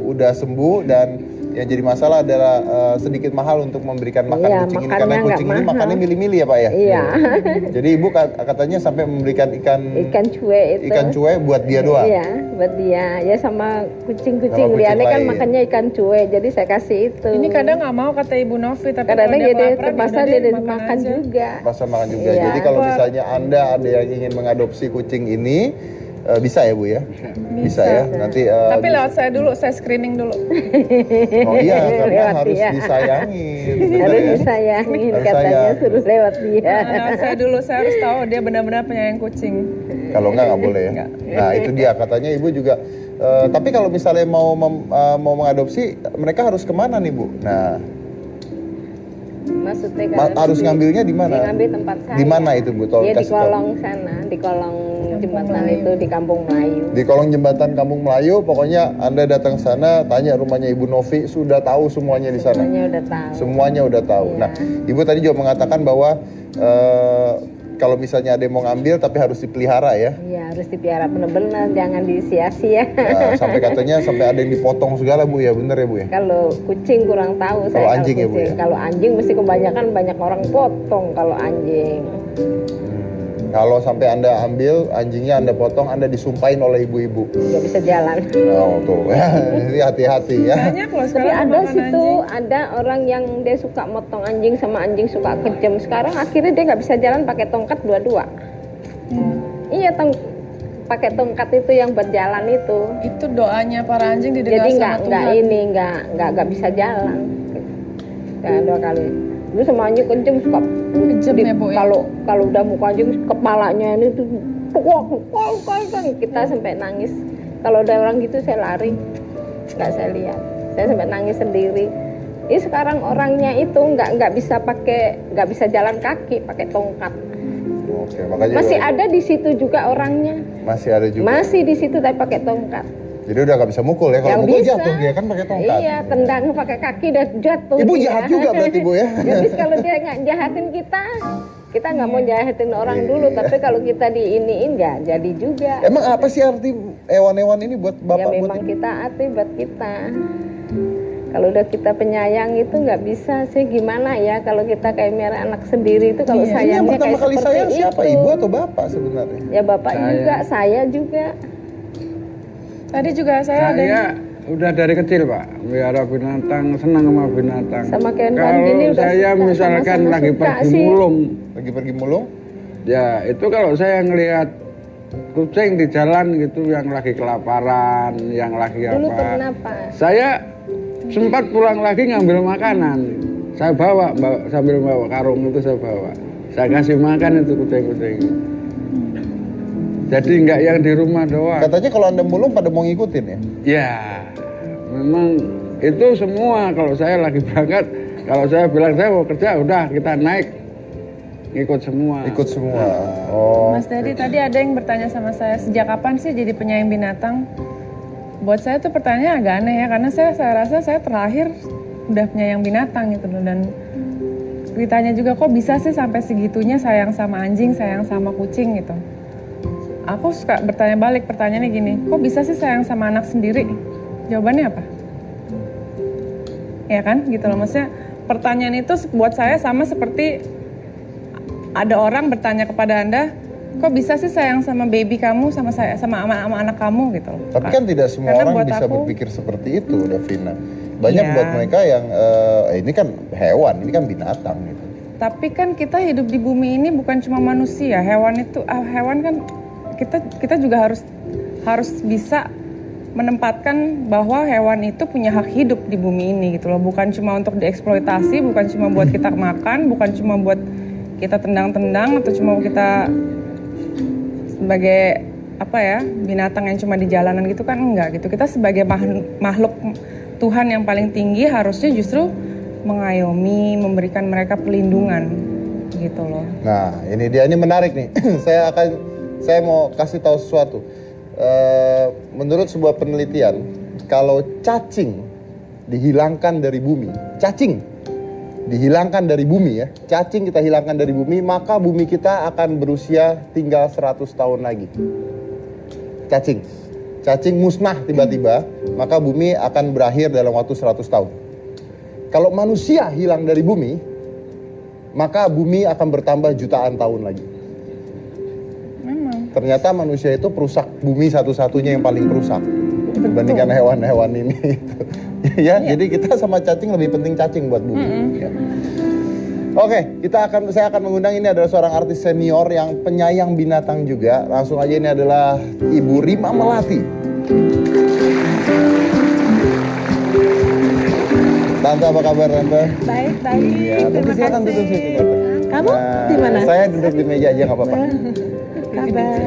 S1: udah sembuh. Dan yang jadi masalah adalah sedikit mahal untuk memberikan makan
S4: Iya,
S1: kucing ini
S4: makannya
S1: karena
S4: nggak
S1: kucing ini
S4: mahal.
S1: makannya milih-milih ya Pak ya?
S4: Iya.
S1: Jadi Ibu katanya sampai memberikan ikan
S4: Cuek itu.
S1: ikan cuek buat dia doang?
S4: Iya, buat dia. Ya sama kucing-kucing.
S1: Sama kucing
S4: Liane kan
S1: lain.
S4: makannya ikan cuek, jadi saya kasih itu.
S2: Ini kadang nggak mau kata Ibu Novi, tapi
S4: kadang
S2: kalau dia
S4: jadi
S2: kelaparan,
S4: terpaksa
S2: yaudah
S4: dia
S2: deh,
S4: makan
S2: aja.
S4: juga.
S1: Pasar makan juga.
S4: Iya.
S1: Jadi kalau misalnya Anda ada yang ingin mengadopsi kucing ini, Bisa ya Bu ya? Bisa ya. Nanti
S2: Tapi lewat saya dulu, saya screening dulu.
S1: oh iya karena
S4: Lewat
S1: harus
S4: dia.
S1: disayangin. bener
S4: Harus
S1: ya.
S4: disayangin
S1: Harus
S4: katanya
S1: sayang.
S4: suruh lewat dia.
S2: Nah, lewat saya dulu, saya harus tahu dia benar-benar penyayang kucing.
S1: Kalau nggak boleh ya. Nah itu dia katanya Ibu juga. Tapi kalau misalnya mau mengadopsi, mereka harus kemana nih Bu? Nah
S4: Maksudnya kan
S1: harus ngambilnya di mana?
S4: ngambil tempat saya.
S1: Di mana itu Bu? Tolong
S4: Ya di
S1: kasih tahu.
S4: kolong sana, di kolong jembatan itu di Kampung Melayu.
S1: Di kolong jembatan Kampung Melayu, pokoknya Anda datang sana, tanya rumahnya Ibu Novi, sudah tahu semuanya di sana.
S4: Semuanya udah tahu.
S1: Semuanya udah tahu.
S4: Iya.
S1: Nah, Ibu tadi juga mengatakan bahwa kalau misalnya ada yang mau ngambil, tapi harus dipelihara ya.
S4: Iya, harus dipelihara benar-benar, jangan disia-sia.
S1: Nah, sampai katanya sampai ada yang dipotong segala Bu ya, bener ya Bu ya?
S4: Kalau kucing kurang tahu
S1: Kalau anjing ya, Bu,
S4: kucing.
S1: ya?
S4: Kalau anjing mesti kebanyakan banyak orang potong kalau anjing.
S1: Kalau sampai Anda ambil, anjingnya Anda potong, Anda disumpahin oleh ibu-ibu.
S4: Nggak bisa jalan.
S1: Oh tuh, jadi hati-hati ya.
S2: Banyak loh
S4: Tapi
S2: sekarang
S4: ada
S2: makan
S4: situ,
S2: anjing.
S4: ada orang yang dia suka motong anjing sama anjing suka kejam. Sekarang akhirnya dia nggak bisa jalan pakai tongkat dua-dua. Iya, pakai tongkat itu yang berjalan itu.
S2: Itu doanya para anjing didengar
S4: Jadi
S2: sama Tuhan.
S4: nggak bisa jalan. Ya, 2 kali. Itu sama anjing kenceng suka
S2: Kejam ya, Bu, ya?
S4: kalau udah muka anjing kepalanya ini tuh kita sampai nangis. Kalau ada orang gitu saya lari, nggak saya lihat. Saya sampai nangis sendiri. Ini sekarang orangnya itu nggak bisa jalan kaki pakai tongkat.
S1: Oke, makanya
S4: Masih ada di situ juga orangnya.
S1: masih ada juga.
S4: Masih di situ tapi pakai tongkat.
S1: Jadi udah nggak bisa mukul ya. Kalau
S4: Yang
S1: mukul
S4: bisa.
S1: jatuh dia kan pakai tongkat.
S4: Iya, tendang pakai kaki dan jatuh.
S1: Ibu
S4: dia.
S1: jahat juga berarti Bu ya.
S4: Jadi kalau dia nggak jahatin kita nggak mau jahatin orang
S1: Iya.
S4: dulu. Tapi kalau kita diiniin ya jadi juga.
S1: Emang apa sih arti hewan-hewan ini buat
S4: Ya
S1: Bapak? buat
S4: memang
S1: Ibu?
S4: kita arti buat kita. Kalau udah kita penyayang itu nggak bisa sih gimana ya kalau kita kayak merah anak sendiri itu kalau
S1: Ini yang
S4: sayangnya
S1: pertama
S4: kayak
S1: kali
S4: seperti
S1: sayang siapa?
S4: itu.
S1: Ibu atau Bapak sebenarnya?
S4: Ya bapak
S5: Saya.
S4: juga, saya juga.
S2: Tadi juga saya ada
S5: Saya udah dari kecil Pak, melihara binatang, senang sama binatang.
S4: Sama kayak Mbak
S5: Kalau
S4: Dini udah
S5: saya
S4: suka,
S5: misalkan
S4: sama-sama
S5: lagi
S4: suka
S5: pergi
S4: sih.
S5: mulung,
S1: Lagi pergi mulung?
S5: ya itu kalau saya ngelihat kucing di jalan gitu yang lagi kelaparan, yang lagi
S4: Dulu
S5: apa,
S4: pernah Pak.
S5: saya sempat pulang lagi ngambil makanan. Saya bawa sambil bawa karung itu saya bawa. Saya kasih makan itu kucing-kucing. Jadi nggak yang di rumah doang.
S1: Katanya kalau Anda mulung pada mau ngikutin ya?
S5: Ya, memang itu semua. Kalau saya lagi berangkat, kalau saya bilang saya mau kerja, udah kita naik, ikut semua.
S1: Ikut semua. Oh.
S2: Mas Dedi, tadi ada yang bertanya sama saya, sejak kapan sih jadi penyayang binatang? Buat saya tuh pertanyaan agak aneh ya, karena saya rasa saya terlahir udah penyayang binatang gitu loh. Dan ditanya juga kok bisa sih sampai segitunya sayang sama anjing, sayang sama kucing gitu. Aku suka bertanya balik, pertanyaannya gini, kok bisa sih sayang sama anak sendiri? Jawabannya apa? Ya kan, gitu loh. Maksudnya pertanyaan itu buat saya sama seperti ada orang bertanya kepada Anda, kok bisa sih sayang sama baby kamu, sama saya, sama anak kamu gitu loh.
S1: Tapi kan tidak semua
S2: Karena
S1: orang
S2: buat
S1: bisa
S2: aku-
S1: berpikir seperti itu, Davina. Banyak
S2: Ya.
S1: buat mereka yang ini kan hewan, ini kan binatang gitu.
S2: Tapi kan kita hidup di bumi ini bukan cuma manusia, hewan itu hewan kan kita juga harus bisa menempatkan bahwa hewan itu punya hak hidup di bumi ini gitu loh, bukan cuma untuk dieksploitasi, bukan cuma buat kita makan, bukan cuma buat kita tendang-tendang atau cuma kita sebagai apa ya binatang yang cuma di jalanan gitu kan enggak gitu. Kita sebagai makhluk Tuhan yang paling tinggi harusnya justru mengayomi, memberikan mereka perlindungan gitu loh.
S1: Nah, ini dia, ini menarik nih. saya mau kasih tahu sesuatu. Menurut sebuah penelitian, kalau cacing dihilangkan dari bumi, cacing dihilangkan dari bumi ya, cacing kita hilangkan dari bumi, maka bumi kita akan berusia tinggal 100 tahun lagi. Cacing musnah tiba-tiba, maka bumi akan berakhir dalam waktu 100 tahun. Kalau manusia hilang dari bumi, maka bumi akan bertambah jutaan tahun lagi.
S2: Memang.
S1: Ternyata manusia itu perusak bumi satu-satunya yang paling perusak dibandingkan hewan-hewan ini. Ya, jadi kita sama cacing lebih penting cacing buat bumi. Ya. Oke, saya akan mengundang, ini adalah seorang artis senior yang penyayang binatang juga. Langsung aja, ini adalah Ibu Rima Melati. Tante, apa kabar Tante?
S7: Baik, baik.
S1: Iya, Tante silakan duduk situ Tante.
S7: Kamu di mana?
S1: Saya duduk di meja aja, nggak apa-apa.
S7: Kabar.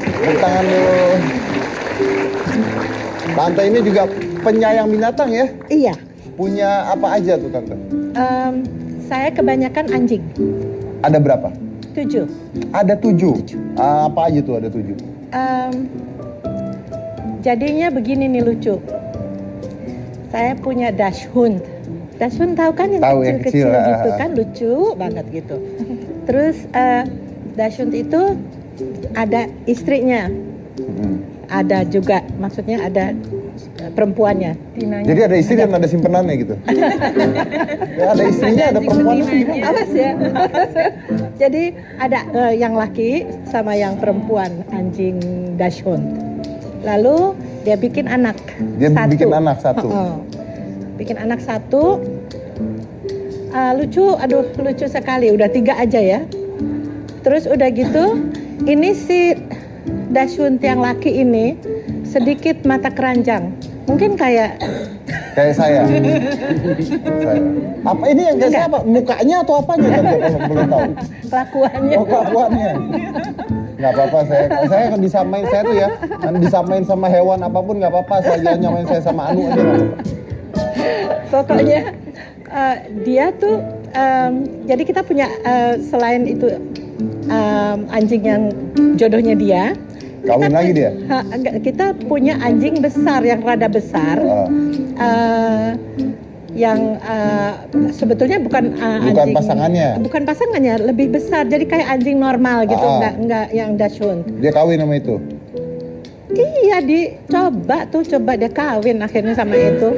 S1: Tepuk tangan dulu. Tante ini juga penyayang binatang ya?
S7: Iya.
S1: Punya apa aja tuh Tante?
S7: Saya kebanyakan anjing.
S1: Ada berapa?
S7: 7.
S1: Ada 7. Apa aja tuh ada 7?
S7: Jadinya begini nih lucu. Saya punya Dachshund. Dachshund tahu kan yang
S1: Tahu, yang
S7: kecil-kecil
S1: kecil,
S7: gitu kan, lucu banget gitu. Terus Dachshund itu ada istrinya. Ada juga, maksudnya ada perempuannya.
S2: Tinanya.
S1: Jadi ada istri dan ada simpenannya gitu. Ya, ada istrinya, ada perempuannya.
S7: Awas ya. Jadi ada yang laki sama yang perempuan anjing Dachshund. Lalu dia bikin anak.
S1: Dia
S7: satu.
S1: bikin anak satu.
S7: Bikin anak satu. Lucu, aduh lucu sekali. Udah 3 aja ya. Terus udah gitu, ini si Dachshund yang laki ini sedikit mata keranjang. Mungkin kayak
S1: saya. Apa ini yang kayak saya apa? Mukanya atau apanya Tante kalau boleh tahu?
S7: kelakuannya.
S1: Oh, kelakuannya. Nggak apa-apa, saya akan disamain, saya tuh ya disamain sama hewan apapun nggak apa-apa, saya jangan nyamain saya sama Anu aja nggak apa-apa.
S7: Pokoknya dia tuh jadi kita punya selain itu anjing yang jodohnya dia.
S1: Kawin lagi dia?
S7: Kita punya anjing besar yang rada besar. Yang sebetulnya bukan anjing,
S1: pasangannya.
S7: Bukan pasangannya, lebih besar. Jadi kayak anjing normal gitu, enggak yang Dachshund.
S1: Dia kawin sama itu?
S7: Iya, coba dia kawin akhirnya sama itu.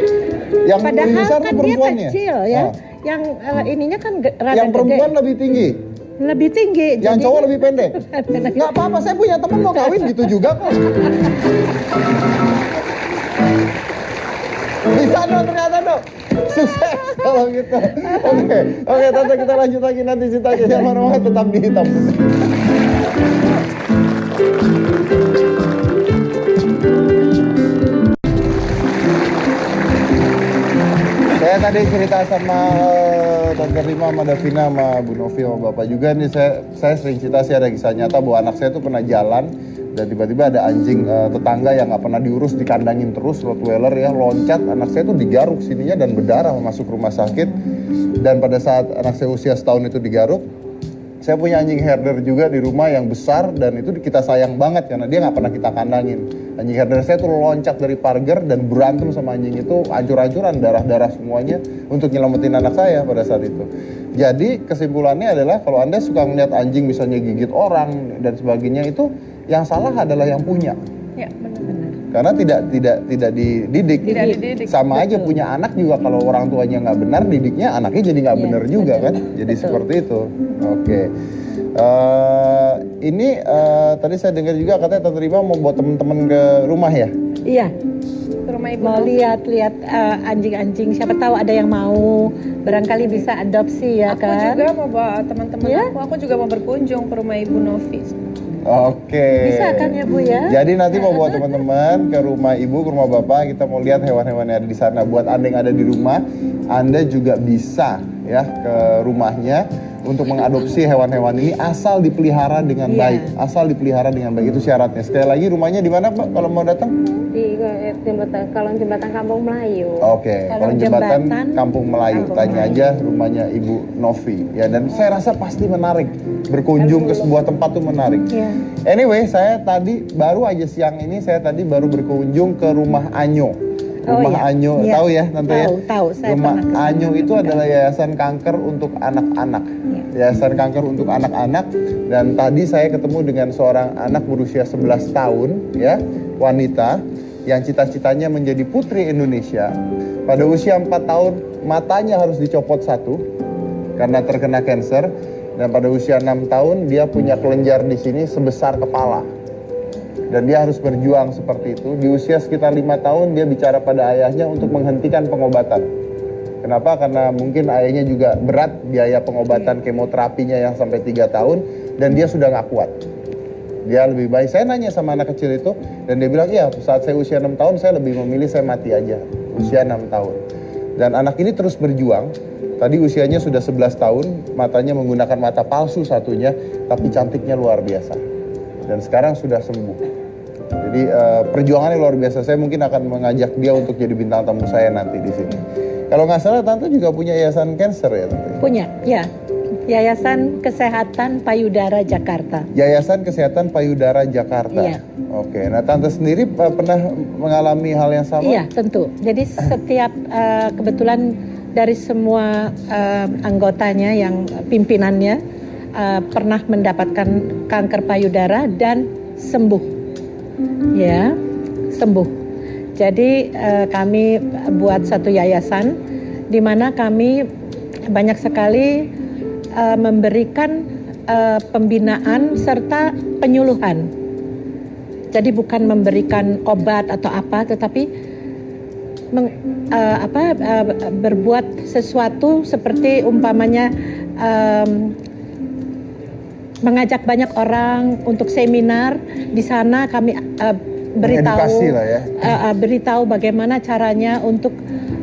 S1: Yang
S7: Padahal
S1: lebih besar
S7: kan
S1: tuh
S7: dia
S1: perempuannya?
S7: kecil ya. Yang ininya kan rada
S1: Yang perempuan
S7: gede.
S1: lebih tinggi?
S7: Lebih tinggi.
S1: Yang
S7: jadi-
S1: cowok lebih pendek? Nggak apa-apa, saya punya teman mau kawin gitu juga kok. Bisa dong ternyata dong. Sukses kalau gitu. Oke, Tante, kita lanjut lagi nanti ceritanya. Yang mana tetap di hitam. Saya tadi cerita sama Tante Rima, sama Davina, sama Bu Novi, sama Bapak juga nih. Saya sering cerita sih, ada kisah nyata bahwa anak saya tuh pernah jalan dan tiba-tiba ada anjing tetangga yang nggak pernah diurus, dikandangin terus, Rottweiler ya, loncat. Anak saya tuh digaruk sininya dan berdarah, masuk rumah sakit. Dan pada saat anak saya usia setahun itu digaruk, saya punya anjing herder juga di rumah yang besar dan itu kita sayang banget karena dia nggak pernah kita kandangin. Anjing herder saya tuh loncat dari pagar dan berantem sama anjing itu, hancur-hancuran, darah-darah semuanya untuk nyelamatin anak saya pada saat itu. Jadi kesimpulannya adalah kalau Anda suka melihat anjing misalnya gigit orang dan sebagainya, itu yang salah adalah yang punya.
S2: Ya, benar-benar.
S1: Karena tidak dididik.
S2: Tidak dididik.
S1: Sama aja punya anak juga, kalau orang tuanya nggak benar didiknya, anaknya jadi nggak benar juga kan. Jadi seperti itu. Oke. Ini tadi saya dengar juga katanya Tante Rima mau bawa teman-teman ke rumah ya?
S7: Iya.
S2: Ke rumah ibu.
S7: Mau lihat-lihat anjing-anjing, siapa tahu ada yang mau, barangkali bisa adopsi ya
S2: Aku
S7: kan.
S2: juga mau bawa teman-teman
S7: Ya?
S2: aku juga mau berkunjung ke rumah Ibu Novi.
S1: Oke.
S7: Bisa kan ya Bu ya?
S1: Jadi nanti mau bawa teman-teman ke rumah ibu, ke rumah bapak, kita mau lihat hewan-hewan yang ada di sana. Buat Anda yang ada di rumah, Anda juga bisa ya ke rumahnya untuk mengadopsi hewan-hewan ini asal dipelihara dengan
S7: Iya.
S1: baik. Asal dipelihara dengan baik, itu syaratnya. Sekali lagi, rumahnya di mana Pak kalau mau datang?
S4: Di jembatan Kampung Melayu.
S1: Oke,
S7: Kalau
S1: kalau jembatan
S7: jembatan
S1: Kampung Melayu,
S7: Kampung
S1: tanya
S7: Melayu.
S1: aja rumahnya Ibu Novi. Ya, dan saya rasa pasti menarik. Berkunjung ke sebuah tempat tuh menarik.
S7: Iya.
S1: Anyway, saya tadi baru aja siang ini baru berkunjung ke rumah Anyo.
S7: Oh,
S1: Rumah
S7: iya.
S1: Anyo,
S7: Iya.
S1: tahu ya Tante ya?
S7: Tahu, saya
S1: Rumah
S7: pernah kesana.
S1: Anyo itu adalah yayasan kanker untuk anak-anak.
S7: Iya.
S1: Yayasan kanker untuk anak-anak, dan tadi saya ketemu dengan seorang anak berusia 11 tahun ya, wanita yang cita-citanya menjadi putri Indonesia. Pada usia 4 tahun matanya harus dicopot satu karena terkena kanker, dan pada usia 6 tahun dia punya kelenjar di sini sebesar kepala. Dan dia harus berjuang seperti itu. Di usia sekitar 5 tahun dia bicara pada ayahnya untuk menghentikan pengobatan. Kenapa? Karena mungkin ayahnya juga berat biaya pengobatan kemoterapinya yang sampai 3 tahun dan dia sudah nggak kuat. Dia lebih baik, saya nanya sama anak kecil itu dan dia bilang, iya saat saya usia 6 tahun saya lebih memilih saya mati aja, usia 6 tahun. Dan anak ini terus berjuang, tadi usianya sudah 11 tahun, matanya menggunakan mata palsu satunya, tapi cantiknya luar biasa. Dan sekarang sudah sembuh. Jadi perjuangannya luar biasa, saya mungkin akan mengajak dia untuk jadi bintang tamu saya nanti di sini. Kalau nggak salah Tante juga punya yayasan cancer ya Tante?
S7: Punya, ya. Yayasan Kesehatan Payudara Jakarta.
S1: Yayasan Kesehatan Payudara Jakarta.
S7: Iya.
S1: Oke, nah Tante sendiri pernah mengalami hal yang sama?
S7: Iya, tentu. Jadi setiap kebetulan dari semua anggotanya yang pimpinannya pernah mendapatkan kanker payudara dan sembuh. Ya, sembuh. Jadi kami buat satu yayasan di mana kami banyak sekali memberikan pembinaan serta penyuluhan. Jadi bukan memberikan obat atau apa, tetapi berbuat sesuatu seperti umpamanya mengajak banyak orang untuk seminar. Di sana kami beritahu bagaimana caranya untuk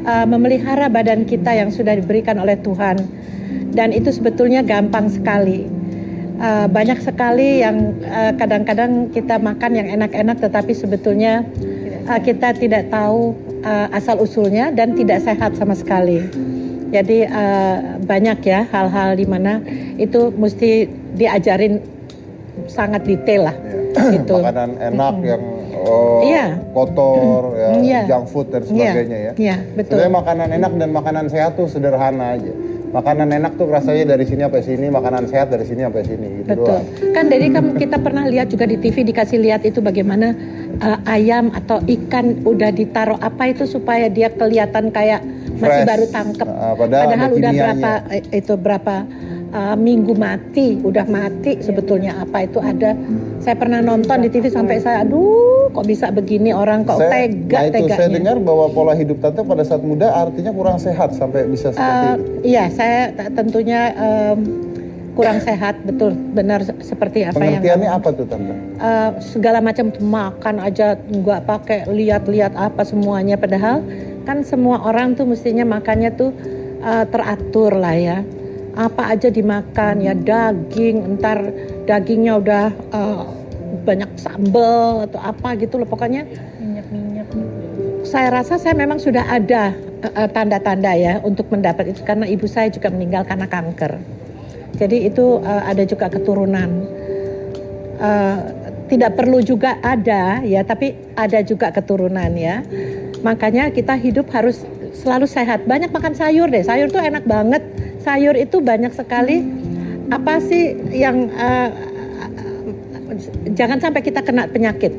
S7: memelihara badan kita yang sudah diberikan oleh Tuhan, dan itu sebetulnya gampang sekali. Banyak sekali yang kadang-kadang kita makan yang enak-enak tetapi sebetulnya kita tidak tahu asal usulnya dan tidak sehat sama sekali. Jadi banyak ya hal-hal di mana itu mesti diajarin sangat detail lah. Gitu.
S1: Makanan enak yang kotor, junk food dan sebagainya ya.
S7: Iya, betul.
S1: Sebenarnya makanan enak dan makanan sehat tuh sederhana aja. Makanan enak tuh rasanya dari sini sampai sini, makanan sehat dari sini sampai sini. Gitu
S7: betul.
S1: Doang.
S7: Kan jadi kita pernah lihat juga di TV dikasih lihat itu bagaimana ayam atau ikan udah ditaruh apa itu supaya dia kelihatan kayak masih
S1: Fresh.
S7: baru tangkep.
S1: Padahal
S7: udah
S1: kimianya.
S7: berapa minggu mati, udah mati sebetulnya apa itu ada. Saya pernah nonton di TV sampai saya, aduh kok bisa begini orang kok tega-teganya.
S1: Saya dengar bahwa pola hidup Tante pada saat muda artinya kurang sehat sampai bisa seperti itu.
S7: Iya, saya tentunya kurang sehat, betul, benar seperti apa yang.
S1: Pengertiannya apa tuh Tante?
S7: Segala macam makan aja nggak pakai lihat-lihat apa semuanya, padahal kan semua orang tuh mestinya makannya tuh teratur lah ya. Apa aja dimakan ya, daging, entar dagingnya udah banyak sambal atau apa gitu loh, pokoknya minyak. Saya rasa saya memang sudah ada tanda-tanda ya untuk mendapat itu karena ibu saya juga meninggal karena kanker. Jadi itu ada juga keturunan. Tidak perlu juga ada ya, tapi ada juga keturunan ya. Makanya kita hidup harus selalu sehat. Banyak makan sayur deh. Sayur tuh enak banget. Sayur itu banyak sekali apa sih yang jangan sampai kita kena penyakit,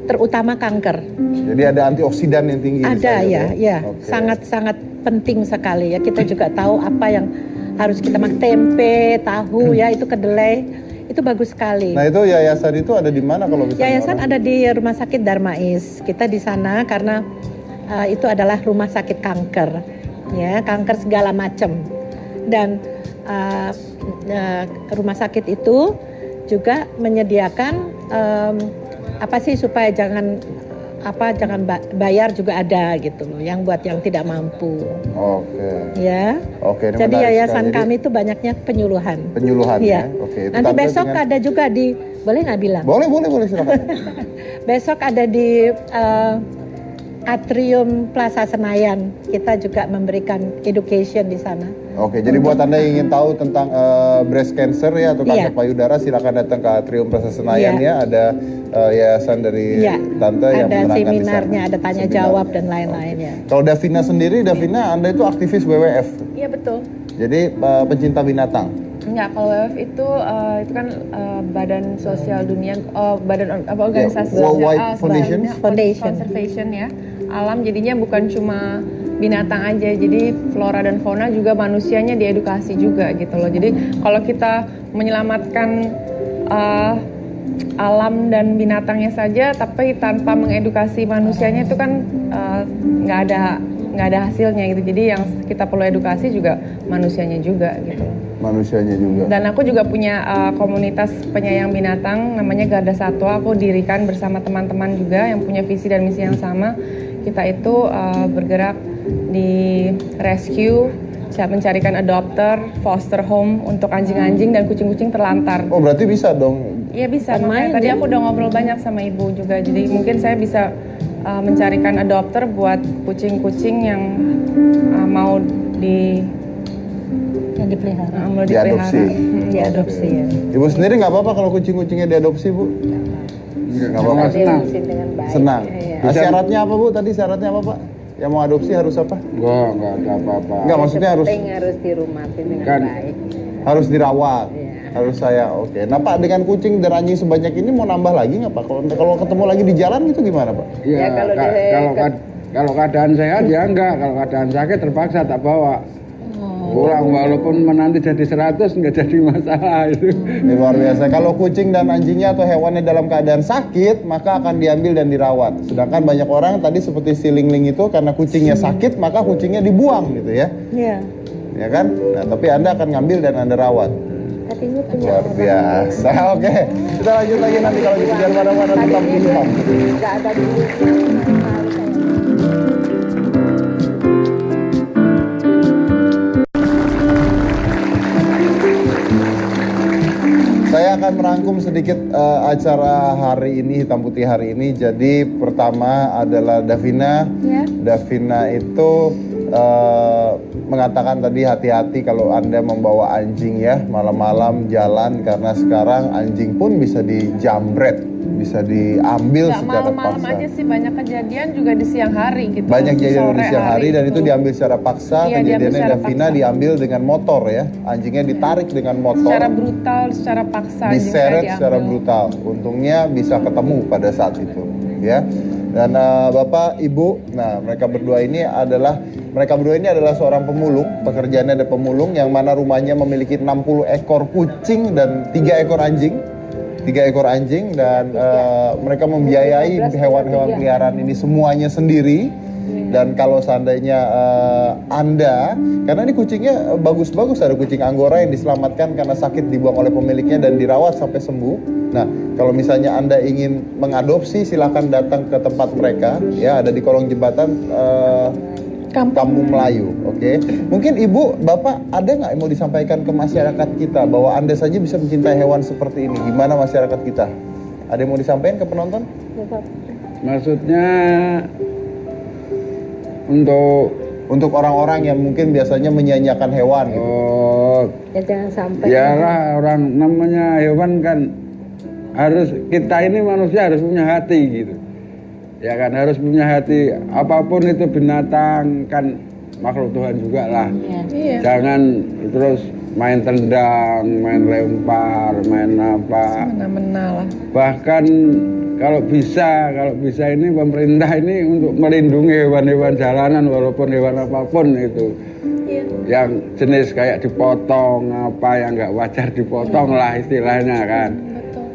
S7: terutama kanker.
S1: Jadi ada antioksidan yang tinggi.
S7: Ada ya.
S1: Okay.
S7: Sangat sangat penting sekali ya. Kita juga tahu apa yang harus kita makan, tempe, tahu ya, itu kedelai, itu bagus sekali.
S1: Nah itu yayasan itu ada di mana kalau misalnya?
S7: Yayasan ada di Rumah Sakit Darmais. Kita di sana karena itu adalah rumah sakit kanker, ya kanker segala macam. Dan rumah sakit itu juga menyediakan apa sih supaya jangan bayar juga ada gitu loh, yang buat yang tidak mampu.
S1: Oke.
S7: Ya.
S1: Oke.
S7: Jadi yayasan kami itu banyaknya penyuluhan.
S1: Penyuluhan ya.
S7: Oke. Nanti besok ada juga di, boleh nggak bilang?
S1: Boleh silakan.
S7: Besok ada di Atrium Plaza Senayan. Kita juga memberikan education di sana.
S1: Oke, jadi buat Anda yang ingin tahu tentang breast cancer ya atau kanker payudara, silakan datang ke Atrium Plaza Senayan ya. Ada yayasan dari Tante yang
S7: ada
S1: menerangkan
S7: seminarnya, ada tanya jawab dan lain-lain ya.
S1: Kalau Davina sendiri, Anda itu aktivis WWF.
S2: Iya betul.
S1: Jadi pencinta binatang.
S2: Enggak, kalau WWF itu kan Badan Sosial Dunia, organisasi
S1: Worldwide Foundation.
S2: Conservation ya, alam, jadinya bukan cuma binatang aja, jadi flora dan fauna juga manusianya diedukasi juga gitu loh. Jadi kalau kita menyelamatkan alam dan binatangnya saja, tapi tanpa mengedukasi manusianya itu kan nggak nggak ada hasilnya gitu. Jadi yang kita perlu edukasi juga manusianya juga gitu.
S1: Manusianya juga.
S2: Dan aku juga punya komunitas penyayang binatang namanya Garda Satwa. Aku dirikan bersama teman-teman juga yang punya visi dan misi yang sama. Kita itu bergerak di rescue, mencarikan adopter, foster home untuk anjing-anjing dan kucing-kucing terlantar.
S1: Oh berarti bisa dong.
S2: Iya bisa. Makanya tadi aku udah ngobrol banyak sama ibu juga. Jadi mungkin saya bisa mencarikan adopter buat kucing-kucing yang mau
S7: Yang dipelihara.
S2: mau
S1: Diadopsi.
S7: Diadopsi ya.
S1: Ibu sendiri nggak apa-apa kalau kucing-kucingnya diadopsi, Bu? Nggak apa-apa.
S5: Senang.
S4: Dengan baik.
S1: Senang.
S4: Iya.
S1: Nah, syaratnya apa, Bu? Tadi syaratnya apa, Pak? Yang mau adopsi harus apa?
S5: Enggak ada apa-apa.
S1: Enggak, maksudnya harus
S4: Penting harus dirumatin dengan
S5: Kan.
S4: baik.
S1: harus dirawat.
S4: Iya.
S1: Harus sayang. Oke. Nah, Pak, dengan kucing dan anjing sebanyak ini mau nambah lagi nggak, Pak? Kalau ketemu lagi di jalan gitu gimana, Pak?
S5: Iya,
S4: Ya, kalau
S5: kalau keadaan sehat ya enggak, kalau keadaan sakit terpaksa tak bawa.
S4: Oh.
S5: Pulang walaupun menanti jadi 100 nggak jadi masalah itu.
S1: Ini luar biasa. Kalau kucing dan anjingnya atau hewannya dalam keadaan sakit, maka akan diambil dan dirawat. Sedangkan banyak orang tadi seperti si Ling-Ling itu karena kucingnya sakit, maka kucingnya dibuang gitu ya.
S7: Iya.
S1: Ya kan? Nah, tapi Anda akan ngambil dan Anda rawat.
S4: Hatinya punya
S1: Luar
S4: orang.
S1: biasa. Oke. Kita lanjut lagi nanti kalau gitu jangan mana-mana tetap di Imam.
S4: Nggak ada duit. Malu saya.
S1: Saya akan merangkum sedikit acara hari ini, Hitam Putih hari ini. Jadi pertama adalah Davina.
S2: Ya.
S1: Davina itu mengatakan tadi hati-hati kalau Anda membawa anjing ya malam-malam jalan, karena sekarang anjing pun bisa dijamret, bisa diambil
S2: Nggak
S1: secara
S2: malam-malam
S1: paksa.
S2: aja sih, banyak kejadian juga di siang hari gitu.
S1: Banyak kejadian
S2: Sore
S1: di siang hari dan itu diambil secara paksa.
S2: Iya, diambil
S1: Kejadiannya
S2: secara
S1: Davina
S2: paksa.
S1: diambil dengan motor ya, anjingnya ditarik dengan motor.
S2: secara brutal, secara paksa anjing saya
S1: Diseret
S2: diambil.
S1: secara brutal. Untungnya bisa ketemu pada saat itu, ya. Dan Bapak, Ibu, nah mereka berdua ini adalah seorang pemulung. Pekerjaannya ada pemulung yang mana rumahnya memiliki 60 ekor kucing dan 3 ekor anjing. 3 ekor anjing dan mereka membiayai hewan-hewan peliharaan ini semuanya sendiri. Dan kalau seandainya Anda, karena ini kucingnya bagus-bagus, ada kucing Anggora yang diselamatkan karena sakit dibuang oleh pemiliknya dan dirawat sampai sembuh. Nah, kalau misalnya Anda ingin mengadopsi, silakan datang ke tempat mereka, ya ada di kolong jembatan Kampung Melayu, oke. Mungkin Ibu, Bapak ada nggak yang mau disampaikan ke masyarakat kita bahwa Anda saja bisa mencintai hewan seperti ini? Gimana masyarakat kita? Ada yang mau disampaikan ke penonton?
S5: Maksudnya
S1: Untuk orang-orang yang mungkin biasanya menyanyiakan hewan gitu.
S4: Ya jangan sampai.
S5: Yalah, orang namanya hewan kan harus, kita ini manusia harus punya hati gitu. Ya kan, harus punya hati. Apapun itu binatang kan makhluk Tuhan juga lah.
S2: Iya.
S5: Jangan terus main tendang, main lempar, main apa.
S2: Semena-mena lah.
S5: Bahkan kalau bisa ini pemerintah ini untuk melindungi hewan-hewan jalanan walaupun hewan apapun itu.
S2: Iya.
S5: Yang jenis kayak dipotong, apa yang nggak wajar dipotong lah istilahnya kan.
S2: Betul.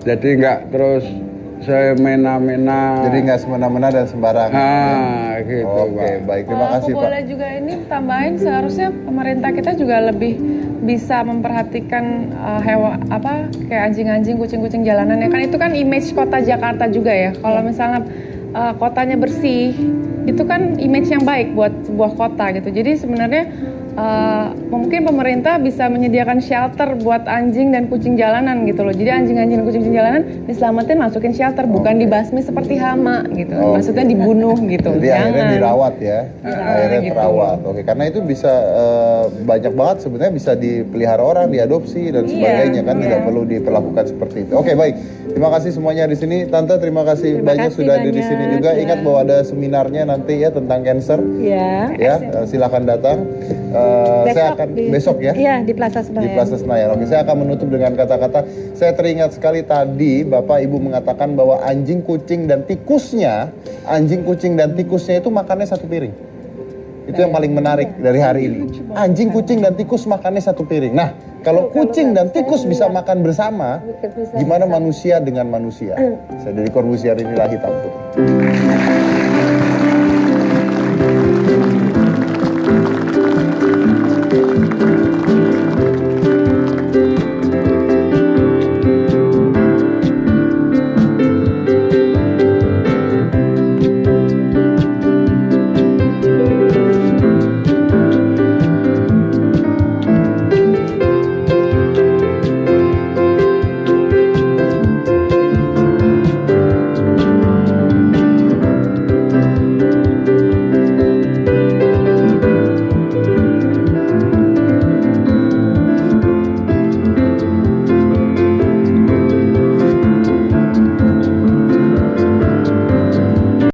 S5: Jadi nggak terus semena-mena.
S1: Jadi nggak semena-mena dan sembarangan.
S5: Gitu
S1: Oke,
S5: Pak.
S1: baik. Terima
S2: Kalau
S1: kasih
S2: aku
S1: Pak.
S2: boleh juga ini tambahin, seharusnya pemerintah kita juga lebih bisa memperhatikan hewan kayak anjing-anjing, kucing-kucing jalanan ya kan, itu kan image kota Jakarta juga ya. Kalau misalnya kotanya bersih, itu kan image yang baik buat sebuah kota gitu. Jadi sebenarnya mungkin pemerintah bisa menyediakan shelter buat anjing dan kucing jalanan gitu loh. Jadi anjing-anjing dan kucing jalanan diselamatin, masukin shelter, bukan dibasmi seperti hama gitu. Maksudnya dibunuh gitu.
S1: Jadi akhirnya dirawat ya, akhirnya
S2: gitu.
S1: terawat. Oke, karena itu bisa banyak banget sebenarnya bisa dipelihara orang, diadopsi dan sebagainya kan, tidak perlu diperlakukan seperti itu. Oke, baik. Terima kasih semuanya di sini, Tante. Terima kasih banyak
S7: kasih
S1: sudah ada di
S7: banyak,
S1: sini juga.
S7: ya.
S1: Ingat bahwa ada seminarnya nanti ya tentang cancer.
S7: Ya.
S1: Ya, silakan datang. Saya akan besok ya.
S7: Iya, di Plaza
S1: Di
S7: Senayan.
S1: Plaza Senayan. Oke, saya akan menutup dengan kata-kata. Saya teringat sekali tadi Bapak Ibu mengatakan bahwa anjing, kucing dan tikusnya itu makannya satu piring. Itu yang paling menarik dari hari ini. Anjing, kucing dan tikus makannya satu piring. Nah, kalau kucing dan tikus bisa makan bersama, gimana manusia dengan manusia? Saya dari Corbusier, inilah Hitam Putih. Bye.